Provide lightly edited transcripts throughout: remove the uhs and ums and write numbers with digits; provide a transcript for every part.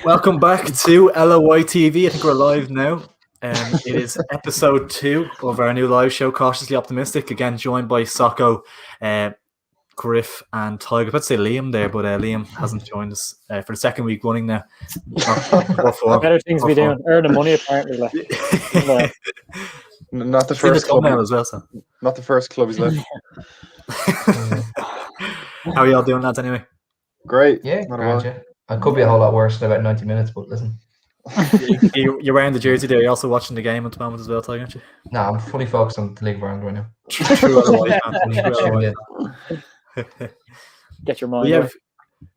Welcome back to LOI TV. I think we're live now. It is episode 2 of our new live show, Cautiously Optimistic. Again, joined by Socko, Griff, and Tiger. I was about to say Liam there, but Liam hasn't joined us for the second week running now. Better things to be doing. Earning money, apparently. Not the first club now as well, so. Not the first club he's left. How are y'all doing, lads, anyway? Great. Yeah, I could be a whole lot worse in about 90 minutes, but listen. You're wearing the jersey there. You're also watching the game at the moment as well, Tiger, aren't you? No, I'm fully focused on the League of Ireland right now. Get your mind. We have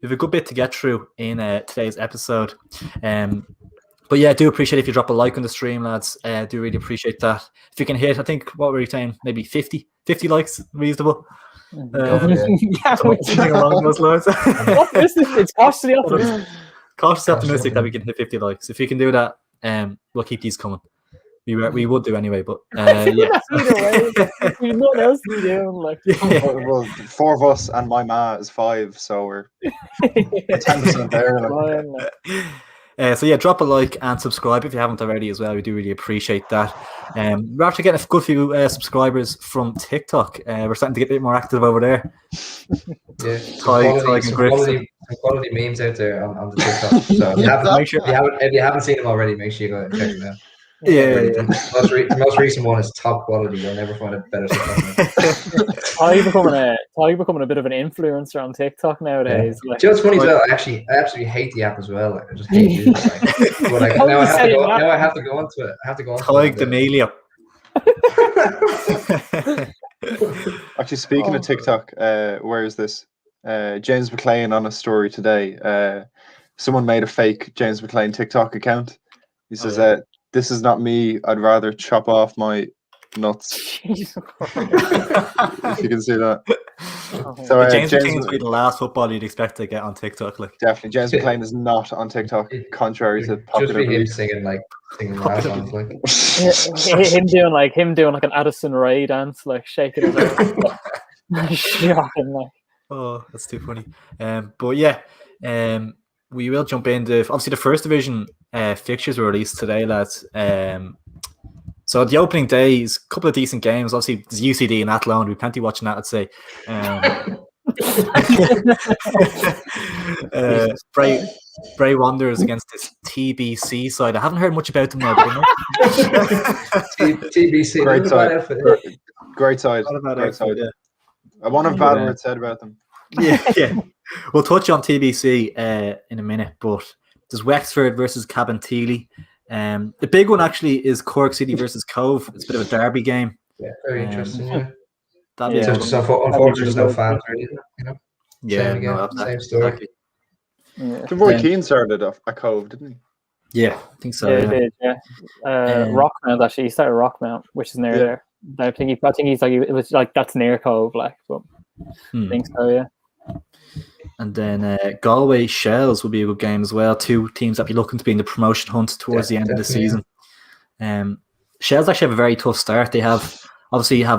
a good bit to get through in today's episode. But yeah, I do appreciate if you drop a like on the stream, lads. I do really appreciate that. If you can hit, I think, what were you saying? Maybe 50 likes, reasonable. Something along those lines. It's cautiously optimistic. Cautiously optimistic that we can hit 50 likes. If you can do that, we'll keep these coming. We would do anyway, but yeah. There's nothing else to be doing. Well, 4 of us and my ma is 5, so we're 10% there. So yeah, drop a like and subscribe if you haven't already as well. We do really appreciate that. We're actually getting a good few subscribers from TikTok. We're starting to get a bit more active over there. Yeah, some quality memes out there on the TikTok. So if you haven't seen them already, make sure you go check them out. Yeah. The most recent one is top quality. You'll never find a better stuff. Are you becoming a bit of an influencer on TikTok nowadays? Yeah. Do you know what's funny as well? I absolutely hate the app as well. I just hate it. But now I have to go onto it. I have to go onto it. D'Amelio. Actually, speaking of TikTok, where is this? James McLean on a story today. Someone made a fake James McLean TikTok account. He says this is not me. I'd rather chop off my nuts. If you can see that. So James McLean would be the last football you'd expect to get on TikTok. Definitely, James McLean is not on TikTok, contrary to popular belief. Just be him singing marathons, him doing like an Addison Rae dance, shaking his head. Shocking, Oh, that's too funny. But yeah, we will jump into obviously the first division fixtures were released today, lads. So the opening day is a couple of decent games. Obviously, there's UCD and Athlone. There'll be plenty watching that, I'd say. Bray Wanderers against this TBC side. I haven't heard much about them now. TBC, great side. Yeah. I want a bad word said about them. Yeah. We'll touch on TBC in a minute, but there's Wexford versus Cabinteely. The big one actually is Cork City versus Cove. It's a bit of a derby game. Yeah, very interesting. Unfortunately, there's no fans really. Same story. Exactly. Yeah. Roy Keane started off at Cove, didn't he? Yeah, I think so. Yeah, he did. Yeah, Rockmount actually. He started Rockmount, which is near there. I think he's like it was like that's near Cove, but I think so. Yeah. And then Galway Shells will be a good game as well. 2 teams that be looking to be in the promotion hunt towards the end of the season. Shells actually have a very tough start. They have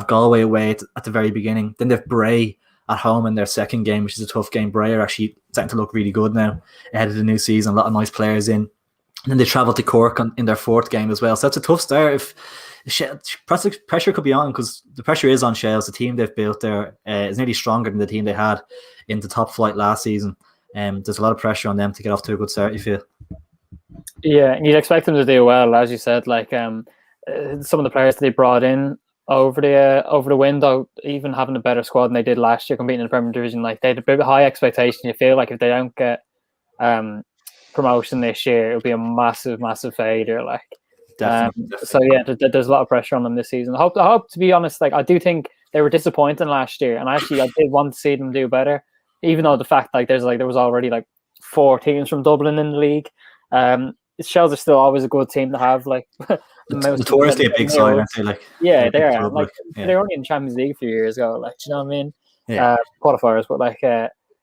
Galway away at the very beginning. Then they have Bray at home in their second game, which is a tough game. Bray are actually starting to look really good now ahead of the new season. A lot of nice players in. And then they travel to Cork in their 4th game as well. So that's a tough start. If pressure could be on, because the pressure is on Shells. The team they've built there is nearly stronger than the team they had in the top flight last season. There's a lot of pressure on them to get off to a good start, you feel? Yeah, and you'd expect them to do well, as you said. Some of the players that they brought in over the window, even having a better squad than they did last year, competing in the Premier Division, they had a bit of high expectation. You feel like if they don't get promotion this year, it'll be a massive failure. Definitely. So yeah, there's a lot of pressure on them this season. I hope to be honest, I do think they were disappointing last year, and actually I did want to see them do better, even though the fact there was already 4 teams from Dublin in the league. Shells are still always a good team to have. Notoriously a big side, aren't they? Yeah, they are. They were only in the Champions League a few years ago. Do you know what I mean? Yeah. Qualifiers, but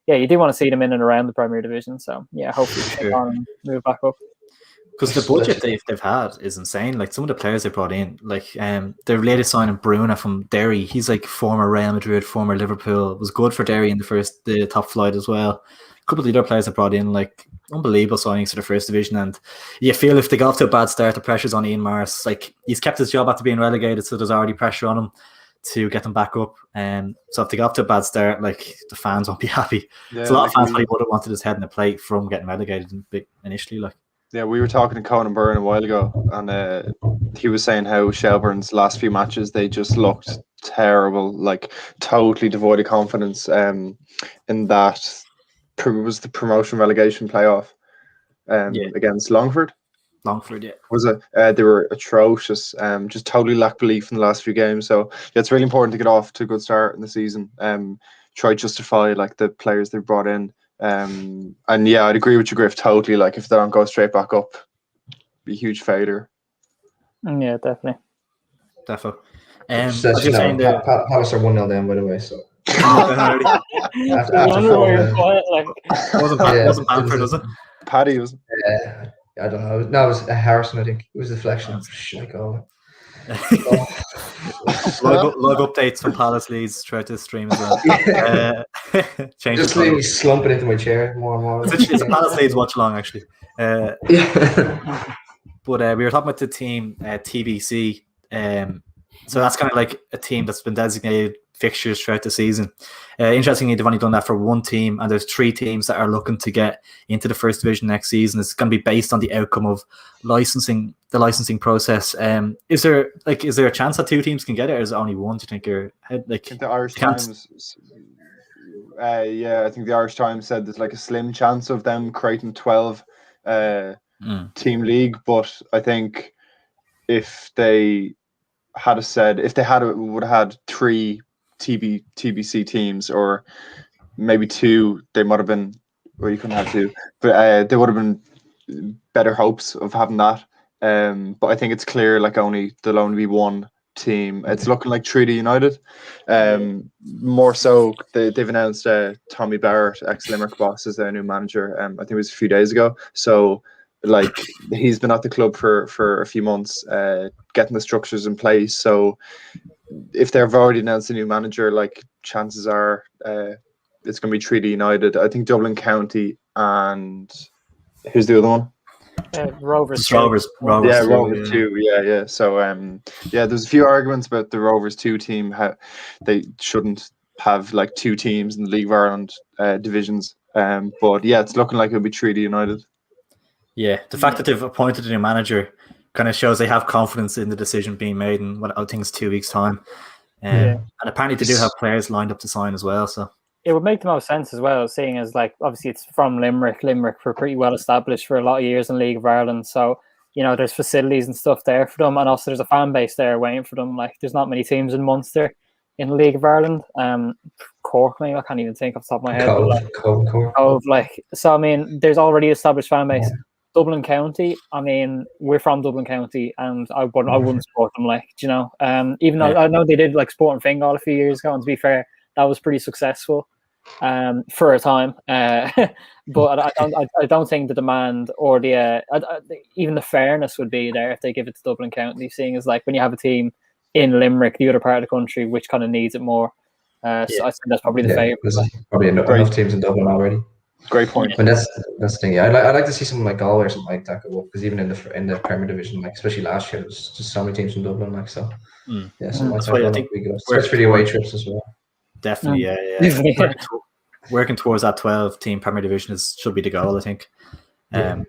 you do want to see them in and around the Premier Division. So yeah, hopefully they can on and move back up. Because the budget they've had is insane. Some of the players they brought in, their latest signing, Bruna from Derry, he's former Real Madrid, former Liverpool, was good for Derry in the top flight as well. couple of the other players that brought in, like unbelievable signings to the first division. And you feel if they got off to a bad start, the pressure's on Ian Morris. Like he's kept his job after being relegated, so there's already pressure on him to get them back up. And so if they got off to a bad start, like the fans won't be happy. Yeah, so a lot of fans probably would have wanted his head in the plate from getting relegated initially. Like, yeah, we were talking to Conan Byrne a while ago, and he was saying how Shelbourne's last few matches they just looked terrible, like totally devoid of confidence. In that was the promotion relegation playoff against Longford. Longford, yeah. Was it? They were atrocious. Just totally lacked belief in the last few games. So yeah, it's really important to get off to a good start in the season. Try to justify like the players they've brought in. And yeah, I'd agree with you, Griff. Totally. Like if they don't go straight back up, be a huge failure. Yeah, definitely. Defo. Palace are 1-0 down, by the way. So wasn't Bamford, was it? Paddy was. I don't know. No, it was Harrison. I think it was a deflection. Log updates from Palace Leeds throughout this stream as well. Just leave me slumping into my chair more and more. It's a Palace Leeds watch along actually. But we were talking about the team TBC. So that's kind of like a team that's been designated fixtures throughout the season. Interestingly, they've only done that for one team, and there's 3 teams that are looking to get into the first division next season. It's going to be based on the outcome of the licensing process. Is there a chance that 2 teams can get it, or is it only one? Do you think I think the Irish Times. I think the Irish Times said there's like a slim chance of them creating 12 team league, but I think if they would have had 3 TBC teams, or maybe 2, they might have been, or you couldn't have 2, but there would have been better hopes of having that. But I think it's clear like there'll only be one team. It's looking like Treaty United. More so, they've announced Tommy Barrett, ex-Limerick boss, as their new manager. I think it was a few days ago. So like he's been at the club for a few months, getting the structures in place. So if they've already announced a new manager, like chances are it's going to be Treaty United. I think Dublin County and who's the other one? Rovers. Rovers. Yeah, Rovers 2. Yeah. So there's a few arguments about the Rovers 2 team. How they shouldn't have like 2 teams in the League of Ireland divisions. But yeah, it's looking like it'll be Treaty United. Yeah, the fact that they've appointed a new manager kind of shows they have confidence in the decision being made in what I think is 2 weeks' time. And apparently they do have players lined up to sign as well. So it would make the most sense as well, seeing as like obviously it's from Limerick. Limerick were pretty well established for a lot of years in League of Ireland. So, there's facilities and stuff there for them, and also there's a fan base there waiting for them. Like there's not many teams in Munster in the League of Ireland. Cork, maybe I can't even think off the top of my head. So I mean, there's already established fan base. Yeah. Dublin County, I mean, we're from Dublin County, and I wouldn't support them, even though I know they did like Sporting Fingal a few years ago, and to be fair, that was pretty successful for a time. But I don't think the demand or the even the fairness would be there if they give it to Dublin County, seeing as like when you have a team in Limerick, the other part of the country, which kind of needs it more. So I think that's probably the favourite. There's probably enough teams in Dublin already. Great point. But that's the thing. Yeah, I'd like to see something like Galway or something like that go up, because even in the Premier Division, like especially last year, there was just so many teams from Dublin, like so. Yeah, something like that. I think we go. Especially for the away trips as well. Definitely, yeah. Working towards that 12-team Premier Division should be the goal, I think. And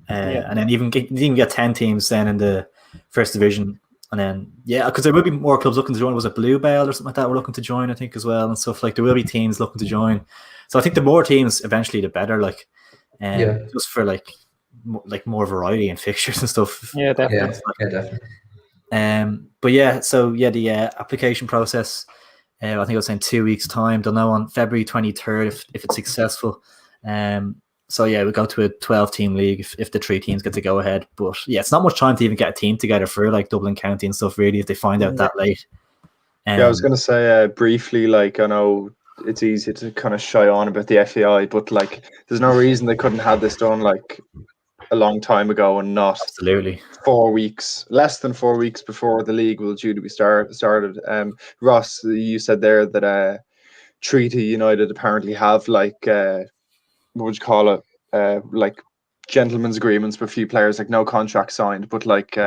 then even get 10 teams then in the first division, and then because there will be more clubs looking to join. Was it Blue Bale or something like that? We're looking to join, I think, as well, and stuff like. There will be teams looking to join. So I think the more teams, eventually, the better. Like, just for like more variety in fixtures and stuff. Yeah, definitely. Definitely. But the application process. I think I was saying 2 weeks' time. They'll know on February 23rd if it's successful. So we go to a 12-team league if the 3 teams get to go ahead. But it's not much time to even get a team together for like Dublin County and stuff. Really, if they find out that late. I was going to say briefly. Like I know it's easy to kind of shy on about the FAI, but like there's no reason they couldn't have this done like a long time ago and not absolutely 4 weeks, less than 4 weeks before the league will due to be started. Ross, you said there that Treaty United apparently have like what would you call it? Like gentlemen's agreements with a few players, like no contract signed, but like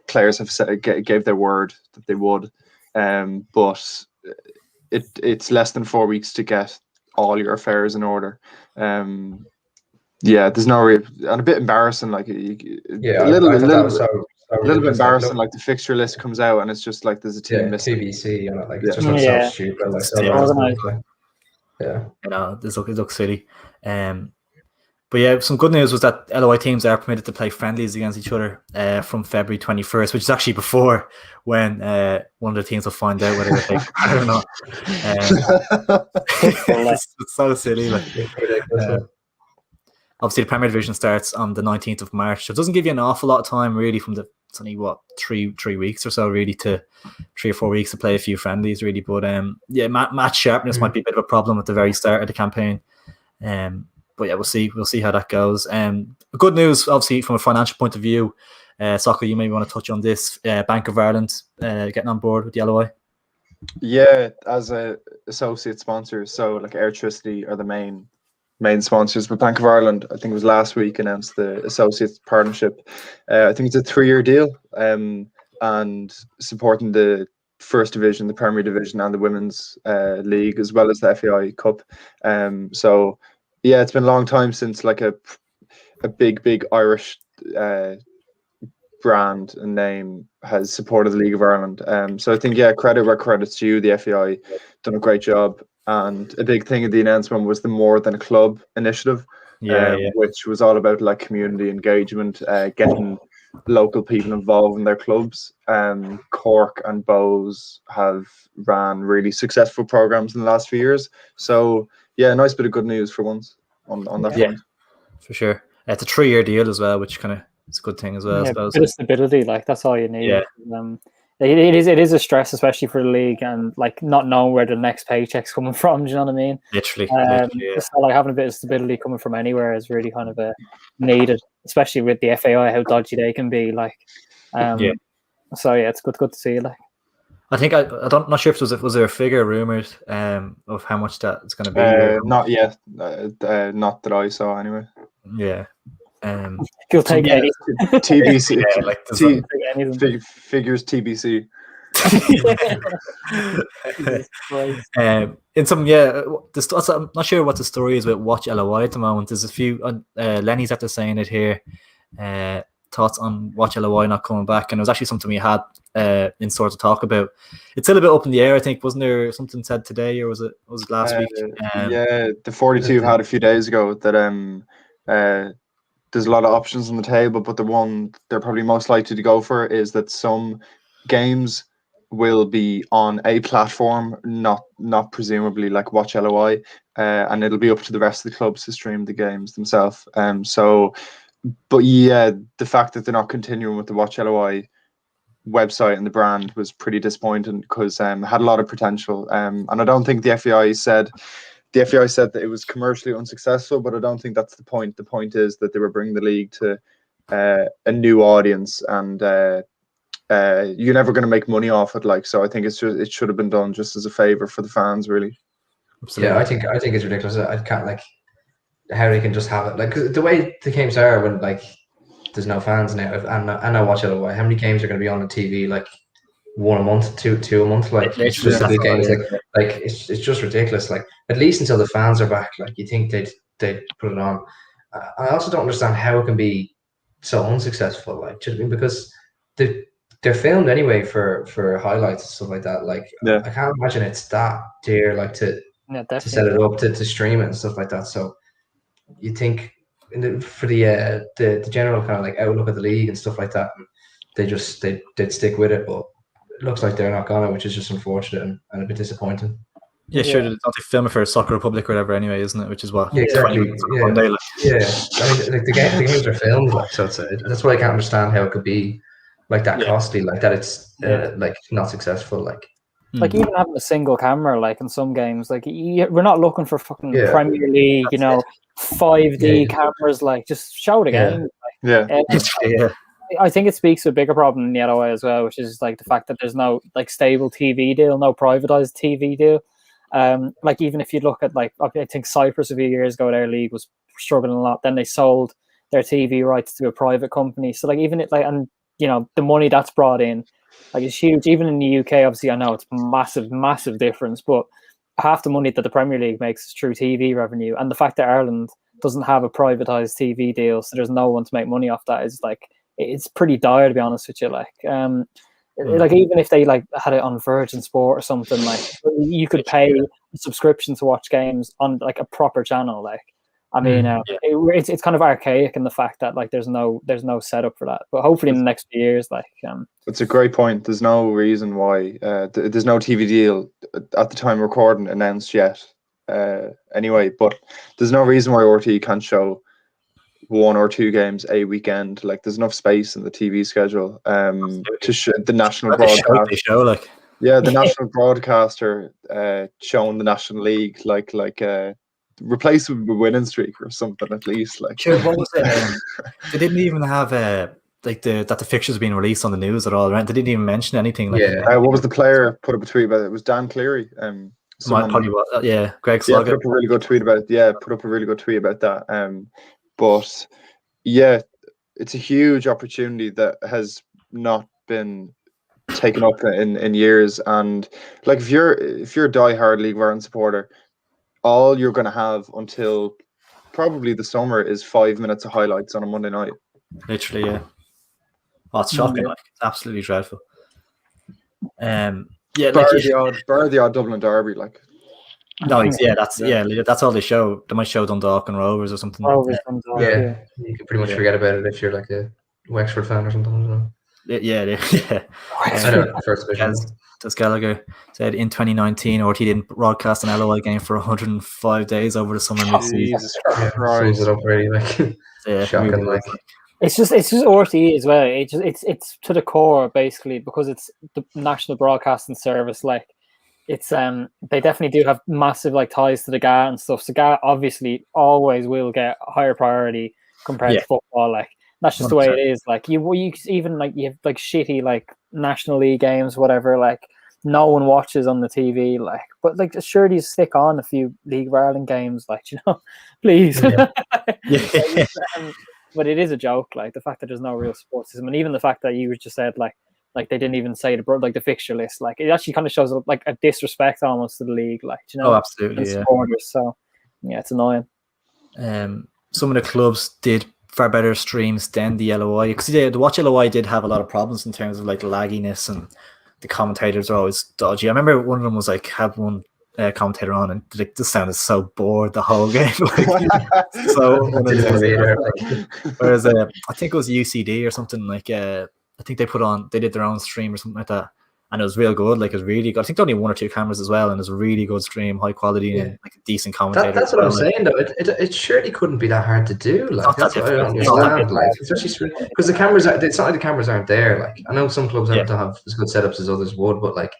players have gave their word that they would. But it's less than 4 weeks to get all your affairs in order. Yeah, there's no real, and a bit embarrassing. Like I thought that was so little bit embarrassing. Like the fixture list comes out and it's just like there's a team missing. TBC, and like it's just looks so stupid. Like so this looks silly. But yeah, some good news was that LOI teams are permitted to play friendlies against each other from February 21st, which is actually before when one of the teams will find out whether they I don't know. It's so silly. Like, obviously, the Premier Division starts on the 19th of March, so it doesn't give you an awful lot of time, really, from it's only, three weeks or so, really, to 3 or 4 weeks to play a few friendlies, really. But yeah, match sharpness might be a bit of a problem at the very start of the campaign. But yeah, we'll see how that goes. Good news, obviously, from a financial point of view. Soccer, you maybe want to touch on this. Bank of Ireland getting on board with the LOI. Yeah, as a associate sponsor, so like Electricity are the main sponsors, but Bank of Ireland, I think it was last week, announced the associate partnership. I think it's a 3-year deal, and supporting the First Division, the Premier Division, and the Women's League, as well as the FAI Cup. So yeah, it's been a long time since like a big Irish brand and name has supported the League of Ireland. So I think, yeah, credit where credit's due. The FAI done a great job. And a big thing of the announcement was the More Than a Club initiative, which was all about like community engagement, getting local people involved in their clubs. Cork and Bows have ran really successful programs in the last few years. So yeah, nice bit of good news for once on that front. For sure. It's a 3-year deal as well, which kind of it's a good thing as well. I suppose. A bit of stability, like that's all you need. Yeah. It is a stress, especially for the league, and like not knowing where the next paycheck's coming from. Do you know what I mean? Literally. So like having a bit of stability coming from anywhere is really kind of needed, especially with the FAI, how dodgy they can be. Like, So yeah, it's good to see. Like, I think not sure if was there a figure rumored of how much that it's going to be. Not yet. Not that I saw anyway. Yeah. You'll take anything. TBC. Like figures TBC. In some, I'm not sure what the story is with Watch LOI at the moment. There's a few. Lenny's after saying it here. Thoughts on Watch LOI not coming back, and it was actually something we had in store to talk about. It's still a bit up in the air. I think wasn't there something said today, or was it last week? Yeah, the 42 had a few days ago that there's a lot of options on the table, but the one they're probably most likely to go for is that some games will be on a platform, not presumably like Watch LOI, and it'll be up to the rest of the clubs to stream the games themselves. But yeah, the fact that they're not continuing with the Watch LOI website and the brand was pretty disappointing, because it had a lot of potential. And I don't think the FAI said that it was commercially unsuccessful, but I don't think that's the point. The point is that they were bringing the league to a new audience, and you're never going to make money off it. Like, so I think it should have been done just as a favor for the fans, really. Absolutely. Yeah, I think it's ridiculous. I can't, like, how they can just have it, like, the way the games are when like there's no fans now, and I watch it. How many games are going to be on the TV? Like one a month, two a month. Like it's just the games. Like it's just ridiculous. Like at least until the fans are back, like you think they'd put it on. I also don't understand how it can be so unsuccessful. Like because they're filmed anyway for highlights and stuff like that. Like I can't imagine it's that dear, like to set it up to stream it and stuff like that. So you think for the general kind of like outlook of the league and stuff like that, they'd stick with it, but it looks like they're not gonna, which is just unfortunate and a bit disappointing. Yeah, sure. They film it for Soccer Republic or whatever anyway, isn't it? Which is what? Yeah, exactly. Yeah. I mean, like the games are filmed, like, so that's why I can't understand how it could be like that costly, like that. It's like not successful, like. Like even having a single camera, like in some games, like we're not looking for fucking Premier League, 5D cameras. Like just show it again. I think it speaks to a bigger problem in the LOI as well, which is like the fact that there's no like stable TV deal, no privatized TV deal. Like even if you look at like I think Cyprus a few years ago, their league was struggling a lot. Then they sold their TV rights to a private company. So like even it like and the money that's brought in, like it's huge. Even in the UK, obviously, I know it's massive difference, but half the money that the Premier League makes is through TV revenue, and the fact that Ireland doesn't have a privatized TV deal, so there's no one to make money off that, is like it's pretty dire, to be honest with you. Like like even if they like had it on Virgin Sport or something, like you could pay a subscription to watch games on like a proper channel. Like I mean, it's kind of archaic in the fact that like there's no setup for that. But hopefully in the next few years, like it's a great point. There's no reason why there's no TV deal at the time of recording announced yet. Anyway, but there's no reason why RT can't show 1 or 2 games a weekend. Like there's enough space in the TV schedule to show the national broadcast. The national broadcaster showing the National League like replace it with a winning streak or something at least. Like sure, what was it? They didn't even have like that the fixtures being released on the news at all, right? They didn't even mention anything. Like, what was the player put up a tweet about it? It was Dan Cleary. Probably was, Greg Sloggett. Put up a really good tweet about it. Yeah, put up a really good tweet about that. But yeah, it's a huge opportunity that has not been taken up in years. And like if you're a diehard League of Ireland supporter, all you're going to have until probably the summer is 5 minutes of highlights on a Monday night. Literally, yeah. Oh, it's shocking. Like it's absolutely dreadful. Bar the odd Dublin derby, like. No, that's all they show. They might show Dundalk and Rovers or something. Rovers, Dundalk, you can pretty much forget about it if you're like a Wexford fan or something. Yeah. I know, first division. As Gallagher said, in 2019, RT didn't broadcast an LOI game for 105 days over the summer mid-season. Jesus Christ! It up really, like, shocking. Really like it's just RTE as well. It's to the core basically because it's the national broadcasting service. Like it's they definitely do have massive like ties to the GA and stuff. So GA obviously always will get higher priority compared to football. Like that's just 100%. The way it is. Like you even like you have like shitty like National League games, whatever. Like no one watches on the TV. Like, but like sure, you stick on a few League of Ireland games. Like please. But it is a joke. Like the fact that there's no real support system, and even the fact that you just said like they didn't even say the fixture list. Like it actually kind of shows like a disrespect almost to the league. Like absolutely, supporters. So yeah, it's annoying. Some of the clubs did far better streams than the LOI because the Watch LOI did have a lot of problems in terms of like lagginess and the commentators are always dodgy. I remember one of them was like had one commentator on and like this sounded so bored the whole game. Whereas I think it was UCD or something like I think they did their own stream or something like that, and it was real good. Like it was really good. I think only 1 or 2 cameras as well, and it was a really good stream, high quality and like a decent commentator. That's what I'm saying though. It surely couldn't be that hard to do. Like that's what I don't understand. Like especially because the cameras it's not like the cameras aren't there. Like I know some clubs don't have as good setups as others would, but like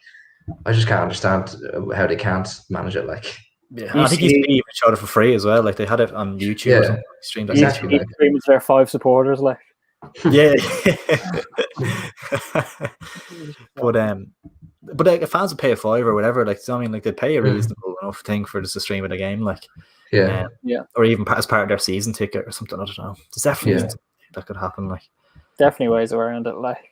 I just can't understand how they can't manage it. Like, I think he even showed it for free as well. Like they had it on YouTube or something. Streamed exactly. Streamed their 5 supporters. Like, yeah. But like, fans would pay a $5 or whatever. Like, I mean, like they pay a reasonable enough thing for just to stream of the game. Like, or even as part of their season ticket or something. I don't know. There's definitely something that could happen. Like, definitely ways around it. Like.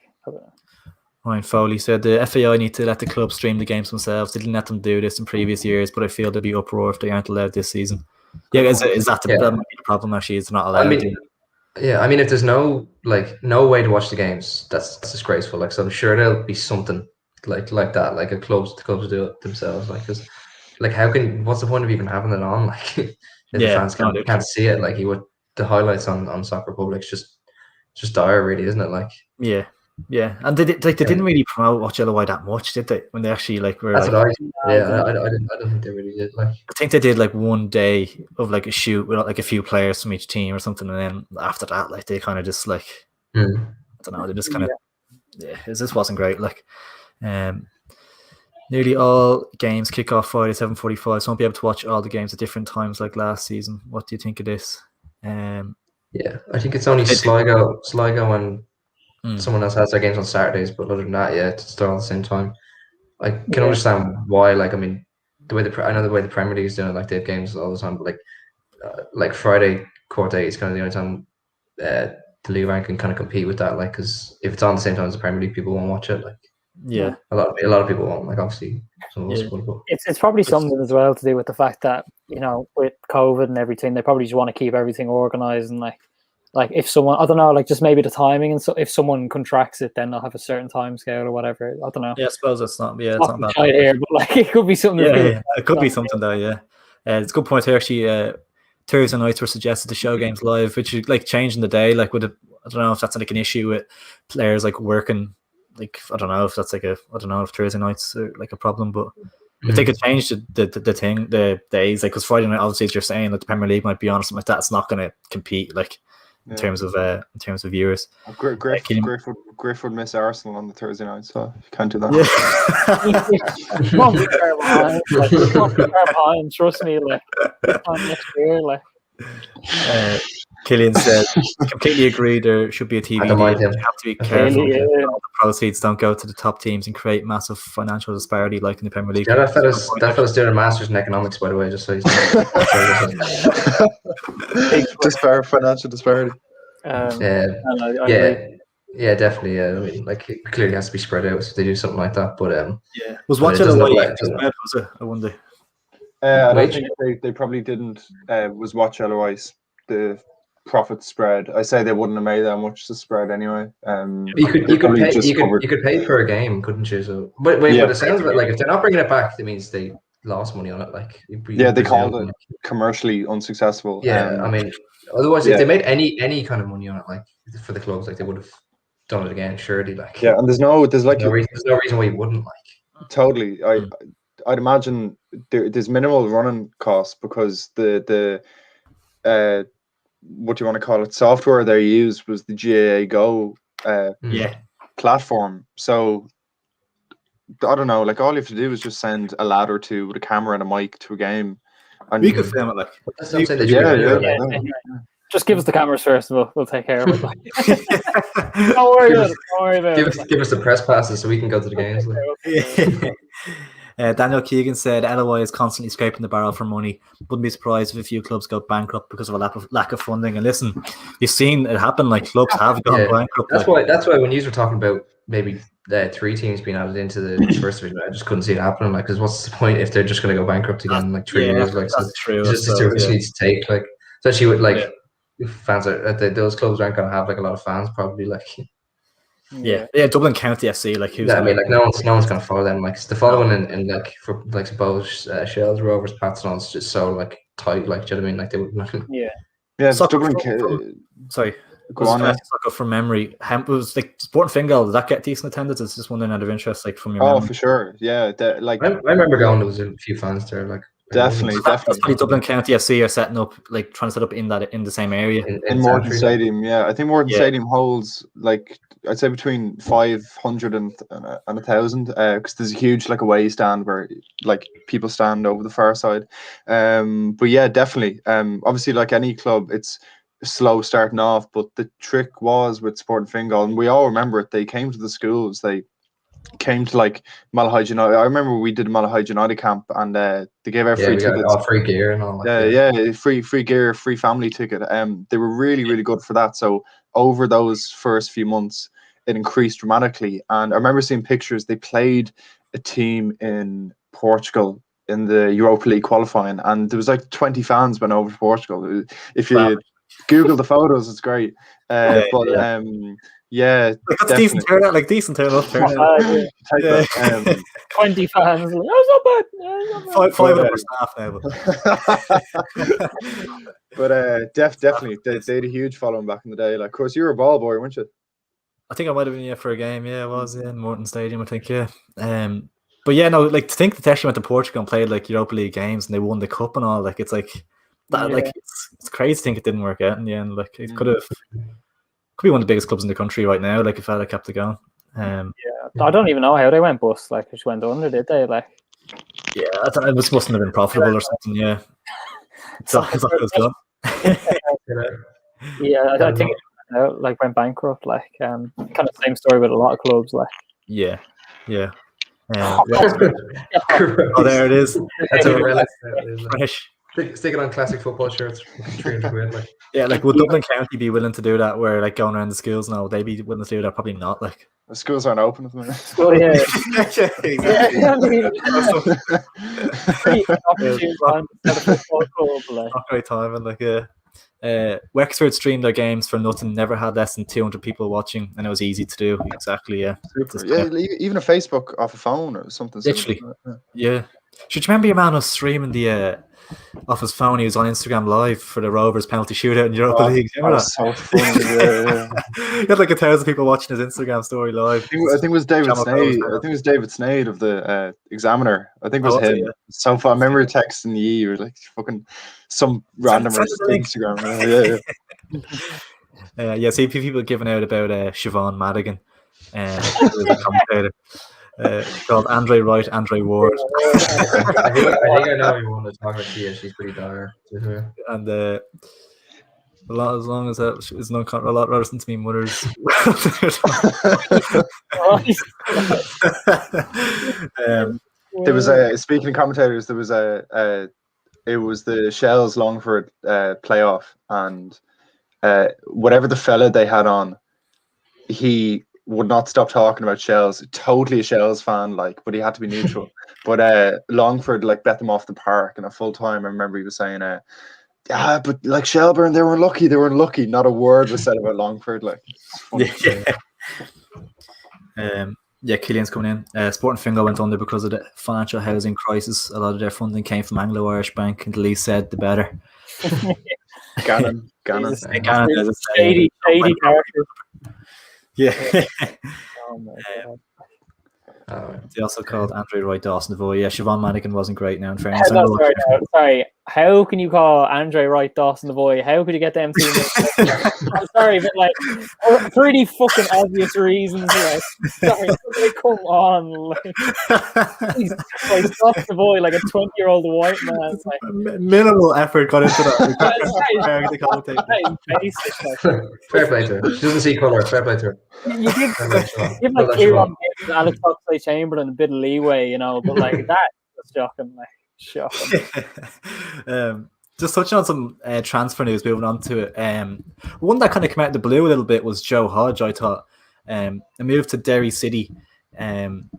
Ryan Foley said the FAI need to let the club stream the games themselves. They didn't let them do this in previous years, but I feel there'd be uproar if they aren't allowed this season. Yeah, is that the problem? Actually, it's not allowed. I mean, if there's no way to watch the games, that's disgraceful. Like, so I'm sure there'll be something like that. Like the clubs do it themselves. Like, because like what's the point of even having it on? Like, if the fans can't see it. Like, the highlights on Soccer Republic's just dire, really, isn't it? Like, yeah, and they didn't really promote Watch LOI that much, did they? When they actually were. That's what I don't think they really did. Like, I think they did like one day of like a shoot with like a few players from each team or something, and then after that, like they kind of just like I don't know, they just kind of this wasn't great. Like, nearly all games kick off Friday 7:45, so I won't be able to watch all the games at different times like last season. What do you think of this? I think it's only Sligo and. Someone else has their games on Saturdays, but other than that, it's still at the same time. I can understand why. Like, I mean, I know the way the Premier League is doing it, like they have games all the time, but like Friday court day is kind of the only time the league rank can kind of compete with that. Like, because if it's on the same time as the Premier League, people won't watch it. Like, Yeah, a lot of people won't. Like, obviously, some of us Yeah. would. But It's probably something as well to do with the fact that, you know, with COVID and everything, they probably just want to keep everything organized, and like if someone, I don't know, like just maybe the timing, and so if someone contracts it, then they'll have a certain time scale or whatever. I don't know. I suppose it's not. Yeah, it's not bad. Right here, but like it could be something. Yeah, it could be something though. Yeah, it's a good point here. Actually, Thursday nights were suggested to show games live, which is like changing the day. Like, I don't know if that's like an issue with players like working. Like, I don't know if that's like I don't know if Thursday nights are like a problem, but if they could change the days, like, because Friday night, obviously, as you're saying, that the Premier League might be on or something like that, it's not going to compete like in terms of viewers. Griff would miss Arsenal on the Thursday night, so you can't do that. Yeah. Trust me, like next year, like. Killian said, completely agree. There should be a TV deal. You have to be careful. The proceeds don't go to the top teams and create massive financial disparity, like in the Premier League. Yeah, that fella's doing a master's in economics, by the way, just so he's financial disparity. Yeah, definitely. Yeah, I mean, like, it clearly has to be spread out, so they do something like that. But was watching LOI spread? Was it? I wonder. I don't think they probably didn't. Was watch LOI's the profit spread. I say they wouldn't have made that much to spread anyway. You could pay per game, couldn't you? So, but it sounds a bit like if they're not bringing it back, that means they lost money on it. Like, they called it commercially unsuccessful. Yeah, I mean, otherwise, if they made any kind of money on it, like for the clubs, like they would have done it again, surely. Like, and there's no reason why you wouldn't. Like, totally, I'd imagine there's minimal running costs because the what do you want to call it, software they used was the GAA Go platform. So I don't know, like all you have to do is just send a lad or two with a camera and a mic to a game, and we could film it. Like, that's what I'm saying. Just give us the cameras first, and we'll take care of it. Like. Don't worry about it. Give us the press passes so we can go to the games. Daniel Keegan said LOI is constantly scraping the barrel for money. Wouldn't be surprised if a few clubs go bankrupt because of a lack of funding. And listen, you've seen it happen. Like, clubs have gone bankrupt. That's why when you were talking about maybe 3 teams being added into the first division, I just couldn't see it happening. Like, because what's the point if they're just going to go bankrupt again in like 3 years? Like, that's true. It's just a risk to take. Like, especially with like fans those clubs aren't going to have like a lot of fans probably. Like. Yeah, Dublin County FC, like, who's I mean, like, no one's going to follow them. Like, the following in like for like suppose Shells, Rovers, Pat's just so like tight. Like, do you know what I mean? Like, they would Dublin. Sorry, go on. From memory, was like Sport and Fingal. Did that get decent attendance? It's just wondering out of interest, like from your memory. For sure. Yeah, like I remember going. There was a few fans there. Like. Definitely. Dublin County FC are setting up, like trying to set up in the same area in Morton Stadium. Yeah, I think Morton Stadium holds like I'd say between 500 and 1,000 because there's a huge like away stand where like people stand over the far side. But yeah, definitely. Obviously, like any club, it's slow starting off, but the trick was with Sport and Fingal, and we all remember it. They came to the schools. They came to like Malahide United. I remember we did a Malahide United camp, and they gave out free tickets, all free gear and all that. Free gear, free family ticket. They were really good for that. So over those first few months, it increased dramatically. And I remember seeing pictures. They played a team in Portugal in the Europa League qualifying, and there was like 20 fans went over to Portugal. If you Google the photos, it's great. Yeah, that's decent turnout. Like decent turnout. 20 fans. Like, that's not bad. 500 staff now. But definitely, they had a huge following back in the day. Like, of course, you were a ball boy, weren't you? I think I might have been for a game. Yeah, I was in Morton Stadium. I think. Yeah. But yeah, no, like to think that they actually went to Portugal and played like Europa League games and they won the cup and all. Like, it's like that. Yeah. Like, it's crazy to think it didn't work out in the end. Like, it could be one of the biggest clubs in the country right now. Like, if I had kept it going. I don't even know how they went bust. Like, just went under, did they? Like, yeah, it mustn't have been profitable or something. Yeah, so it was done. I think it like went bankrupt. Like, kind of same story with a lot of clubs. Like, yeah. Wexford. Oh, there it is. That's a relic. Fresh. Stick it on classic football shirts. 300 quid. Like. Yeah, like would Dublin County be willing to do that? Where like going around the schools now, would they be willing to do that? Probably not. Like The schools aren't open at the minute. Oh yeah. exactly. I mean, pretty opportune time to start a football club, like. Not great time, and like Wexford streamed their games for nothing. Never had less than 200 people watching, and it was easy to do. Exactly, yeah. Super. Yeah, even a Facebook off a phone or something. Literally, yeah. Should you remember your man was streaming the off his phone? He was on Instagram Live for the Rovers penalty shootout in Europa League. That was so funny. Yeah. He had like 1,000 people watching his Instagram story live. I think it was David Snade. I think it was David Snade of the Examiner. I think it was him. Yeah. So far, I remember texting you or like fucking some random Instagram. Yeah. See people giving out about Siobhan Madigan, the commentator. Called Andre Wright, Andre Ward. I think I know you want to talk about Tia. She's pretty dire. And as long as that is not a lot rather than to me mothers. There was speaking of commentators, there was it was the Shells Longford playoff, and whatever the fella they had on, he would not stop talking about Shells. Totally a Shells fan, like, but he had to be neutral. But Longford like bet them off the park, and at full time, I remember he was saying, but like Shelburne, they were unlucky. Not a word was said about Longford. Like, yeah, Killian's coming in. Sporting Fingal went under because of the financial housing crisis. A lot of their funding came from Anglo-Irish Bank, and the least said, the better. Gannon. Shady character. Yeah. Oh my God. They also called Andre Roy Dawson Devoy. Yeah, Siobhan Madigan wasn't great now in fairness. Sorry. How can you call Andre Wright Dawson Devoy? How could you get them two names? I'm sorry, but like for pretty fucking obvious reasons. Like, sorry, come on. Like, Jesus Christ, Dawson Devoy, like a 20-year-old white man. Like, minimal effort got into that. Fair play to her. She doesn't see colour. Fair play to her. You give like Kieran Gibbs, Alex Oxlade-Chamberlain a bit of leeway, you know, but like that was shocking. Like. Just touching on some transfer news, moving on to it. One that kind of came out of the blue a little bit was Joe Hodge. I thought a move to Derry City on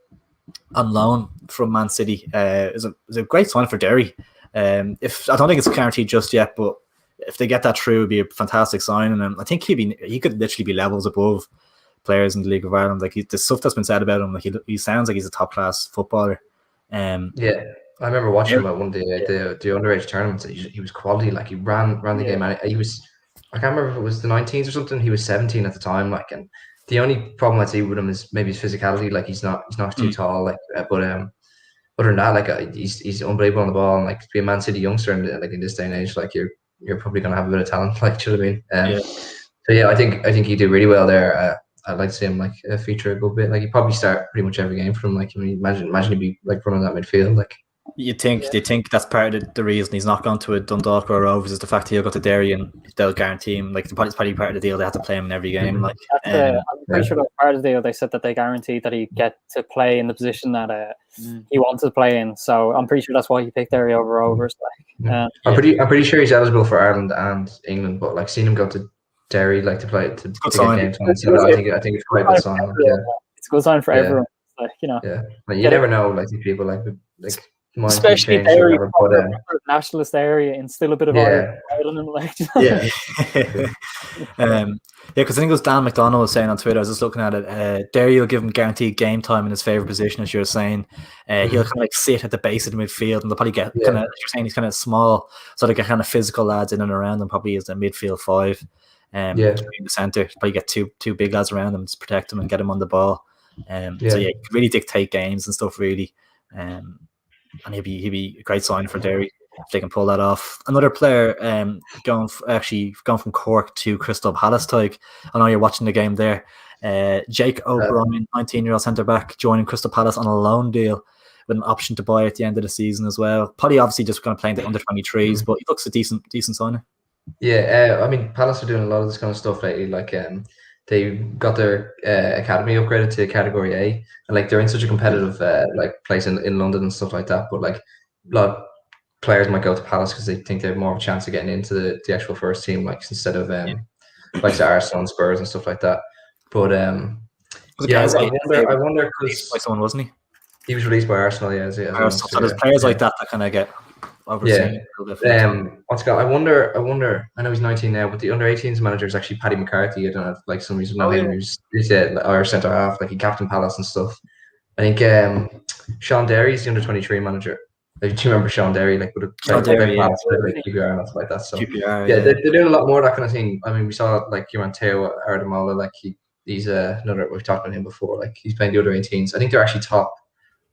loan from Man City is a great sign for Derry. If I don't think it's guaranteed just yet, but if they get that through, it would be a fantastic signing. And I think he could literally be levels above players in the League of Ireland. Like the stuff that's been said about him, like he sounds like he's a top class footballer. Yeah. I remember watching him at one of the underage tournaments. He was quality. Like he ran the game. And he was. I can't remember if it was the 19s or something. He was 17 at the time. Like, and the only problem I see with him is maybe his physicality. Like he's not too tall. Like, but other than that, like he's unbelievable on the ball. And like to be a Man City youngster in this day and age, like you're probably gonna have a bit of talent. Like, do you know what I mean? So yeah, I think he'd do really well there. I'd like to see him like feature a good bit. Like he'd probably start pretty much every game for him. Like, I mean, imagine he'd be like running that midfield. Like. You think that's part of the reason he's not gone to a Dundalk or Rovers is the fact he'll go to Derry and they'll guarantee him, like it's probably part of the deal, they have to play him in every game. Like I'm pretty sure that's part of the deal. They said that they guaranteed that he'd get to play in the position that he wanted to play in. So I'm pretty sure that's why he picked Derry over Rovers. Like, I'm pretty sure he's eligible for Ireland and England, but like seeing him go to Derry like to play to get games on, so I think it's quite a good sign. It's a good sign for everyone. Like, you know, like you never know, like these people like especially Derry, nationalist area, and still a bit of Ireland, like because I think it was Dan McDonald was saying on Twitter. I was just looking at it. Derry will give him guaranteed game time in his favourite position, as you're saying. He'll kind of like sit at the base of the midfield, and they'll probably get kind of. You're saying he's kind of small, so they get kind of physical lads in and around him. Probably as the midfield five, in the centre. Probably get two big lads around him to protect him and get him on the ball. So he could really dictate games and stuff. Really. And he'd be a great sign for Derry if they can pull that off. Another player going from Cork to Crystal Palace. Like, I know you're watching the game there. Jake O'Brien, 19-year-old centre back, joining Crystal Palace on a loan deal with an option to buy at the end of the season as well. Probably obviously just going to play in the under 23s, but he looks a decent signing. Yeah, I mean Palace are doing a lot of this kind of stuff lately. Like they got their academy upgraded to Category A, and like they're in such a competitive like place in London and stuff like that. But like a lot of players might go to Palace because they think they have more of a chance of getting into the actual first team, like instead of like the Arsenal and Spurs and stuff like that. But yeah, I wonder because by someone, wasn't he? He was released by Arsenal, yeah. Arsenal, so there's players like that kind of get overseen. What's got? I wonder. I know he's 19 now, but the under-18s manager is actually Paddy McCarthy. I don't know if like some reason know him. He's Irish centre half, like he captained Palace and stuff. I think Sean Derry's the under-23 manager. Do you remember Sean Derry? Like would have played Palace, like QPR and stuff like that. So QPR, they're doing a lot more of that kind of thing. I mean, we saw like Teo Ardamola, like he's another. We've talked about him before. Like he's playing the under-18s. I think they're actually top.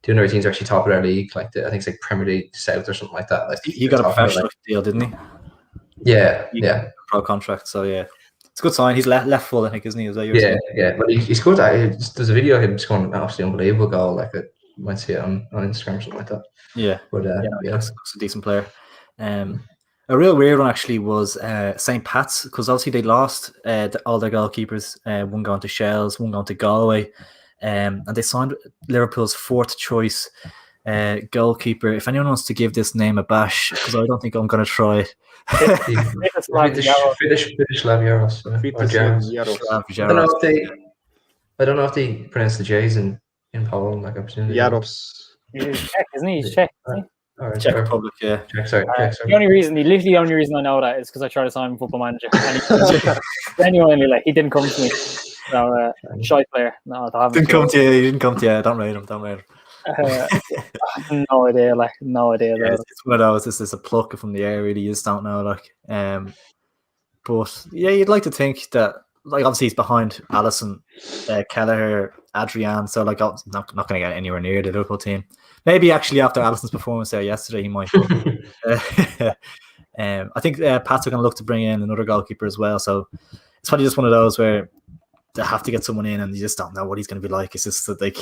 The under-18s are actually top of their league. Like I think it's like Premier League South or something like that. Like he got a professional deal, didn't he? Yeah, pro contract. So yeah, it's a good sign. He's left full, I think, isn't he? Is that yeah. But he's good. There's a video of him scoring an absolutely unbelievable goal. Like you might see it on Instagram or something like that. Yeah, but that's a decent player. A real weird one actually was St. Pat's, because obviously they lost all their goalkeepers. One going to Shells, one going to Galway. And they signed Liverpool's fourth choice goalkeeper. If anyone wants to give this name a bash, because I don't think I'm going to try it. Fidesz Lavieros. I don't know if they pronounce the J's in Poland. Like Jaros. He's Czech, isn't he? He's Czech. Right, Czech Republic, yeah. Sorry. The only reason I know that is because I tried to sign him Football Manager. Genuinely, like he didn't come to me. So, shy player. No, didn't come to you. He didn't come to you. Don't rate him. No idea. Like no idea. Yeah, it's one of those. This is a pluck from the air. Really, you just don't know. Like, but yeah, you'd like to think that. Like, obviously, he's behind Alisson, Kelleher, Adrian. So, like, not going to get anywhere near the Liverpool team. Maybe actually after Alisson's performance there yesterday, he might. I think Pats are going to look to bring in another goalkeeper as well. So it's probably just one of those where they have to get someone in, and you just don't know what he's going to be like. It's just like,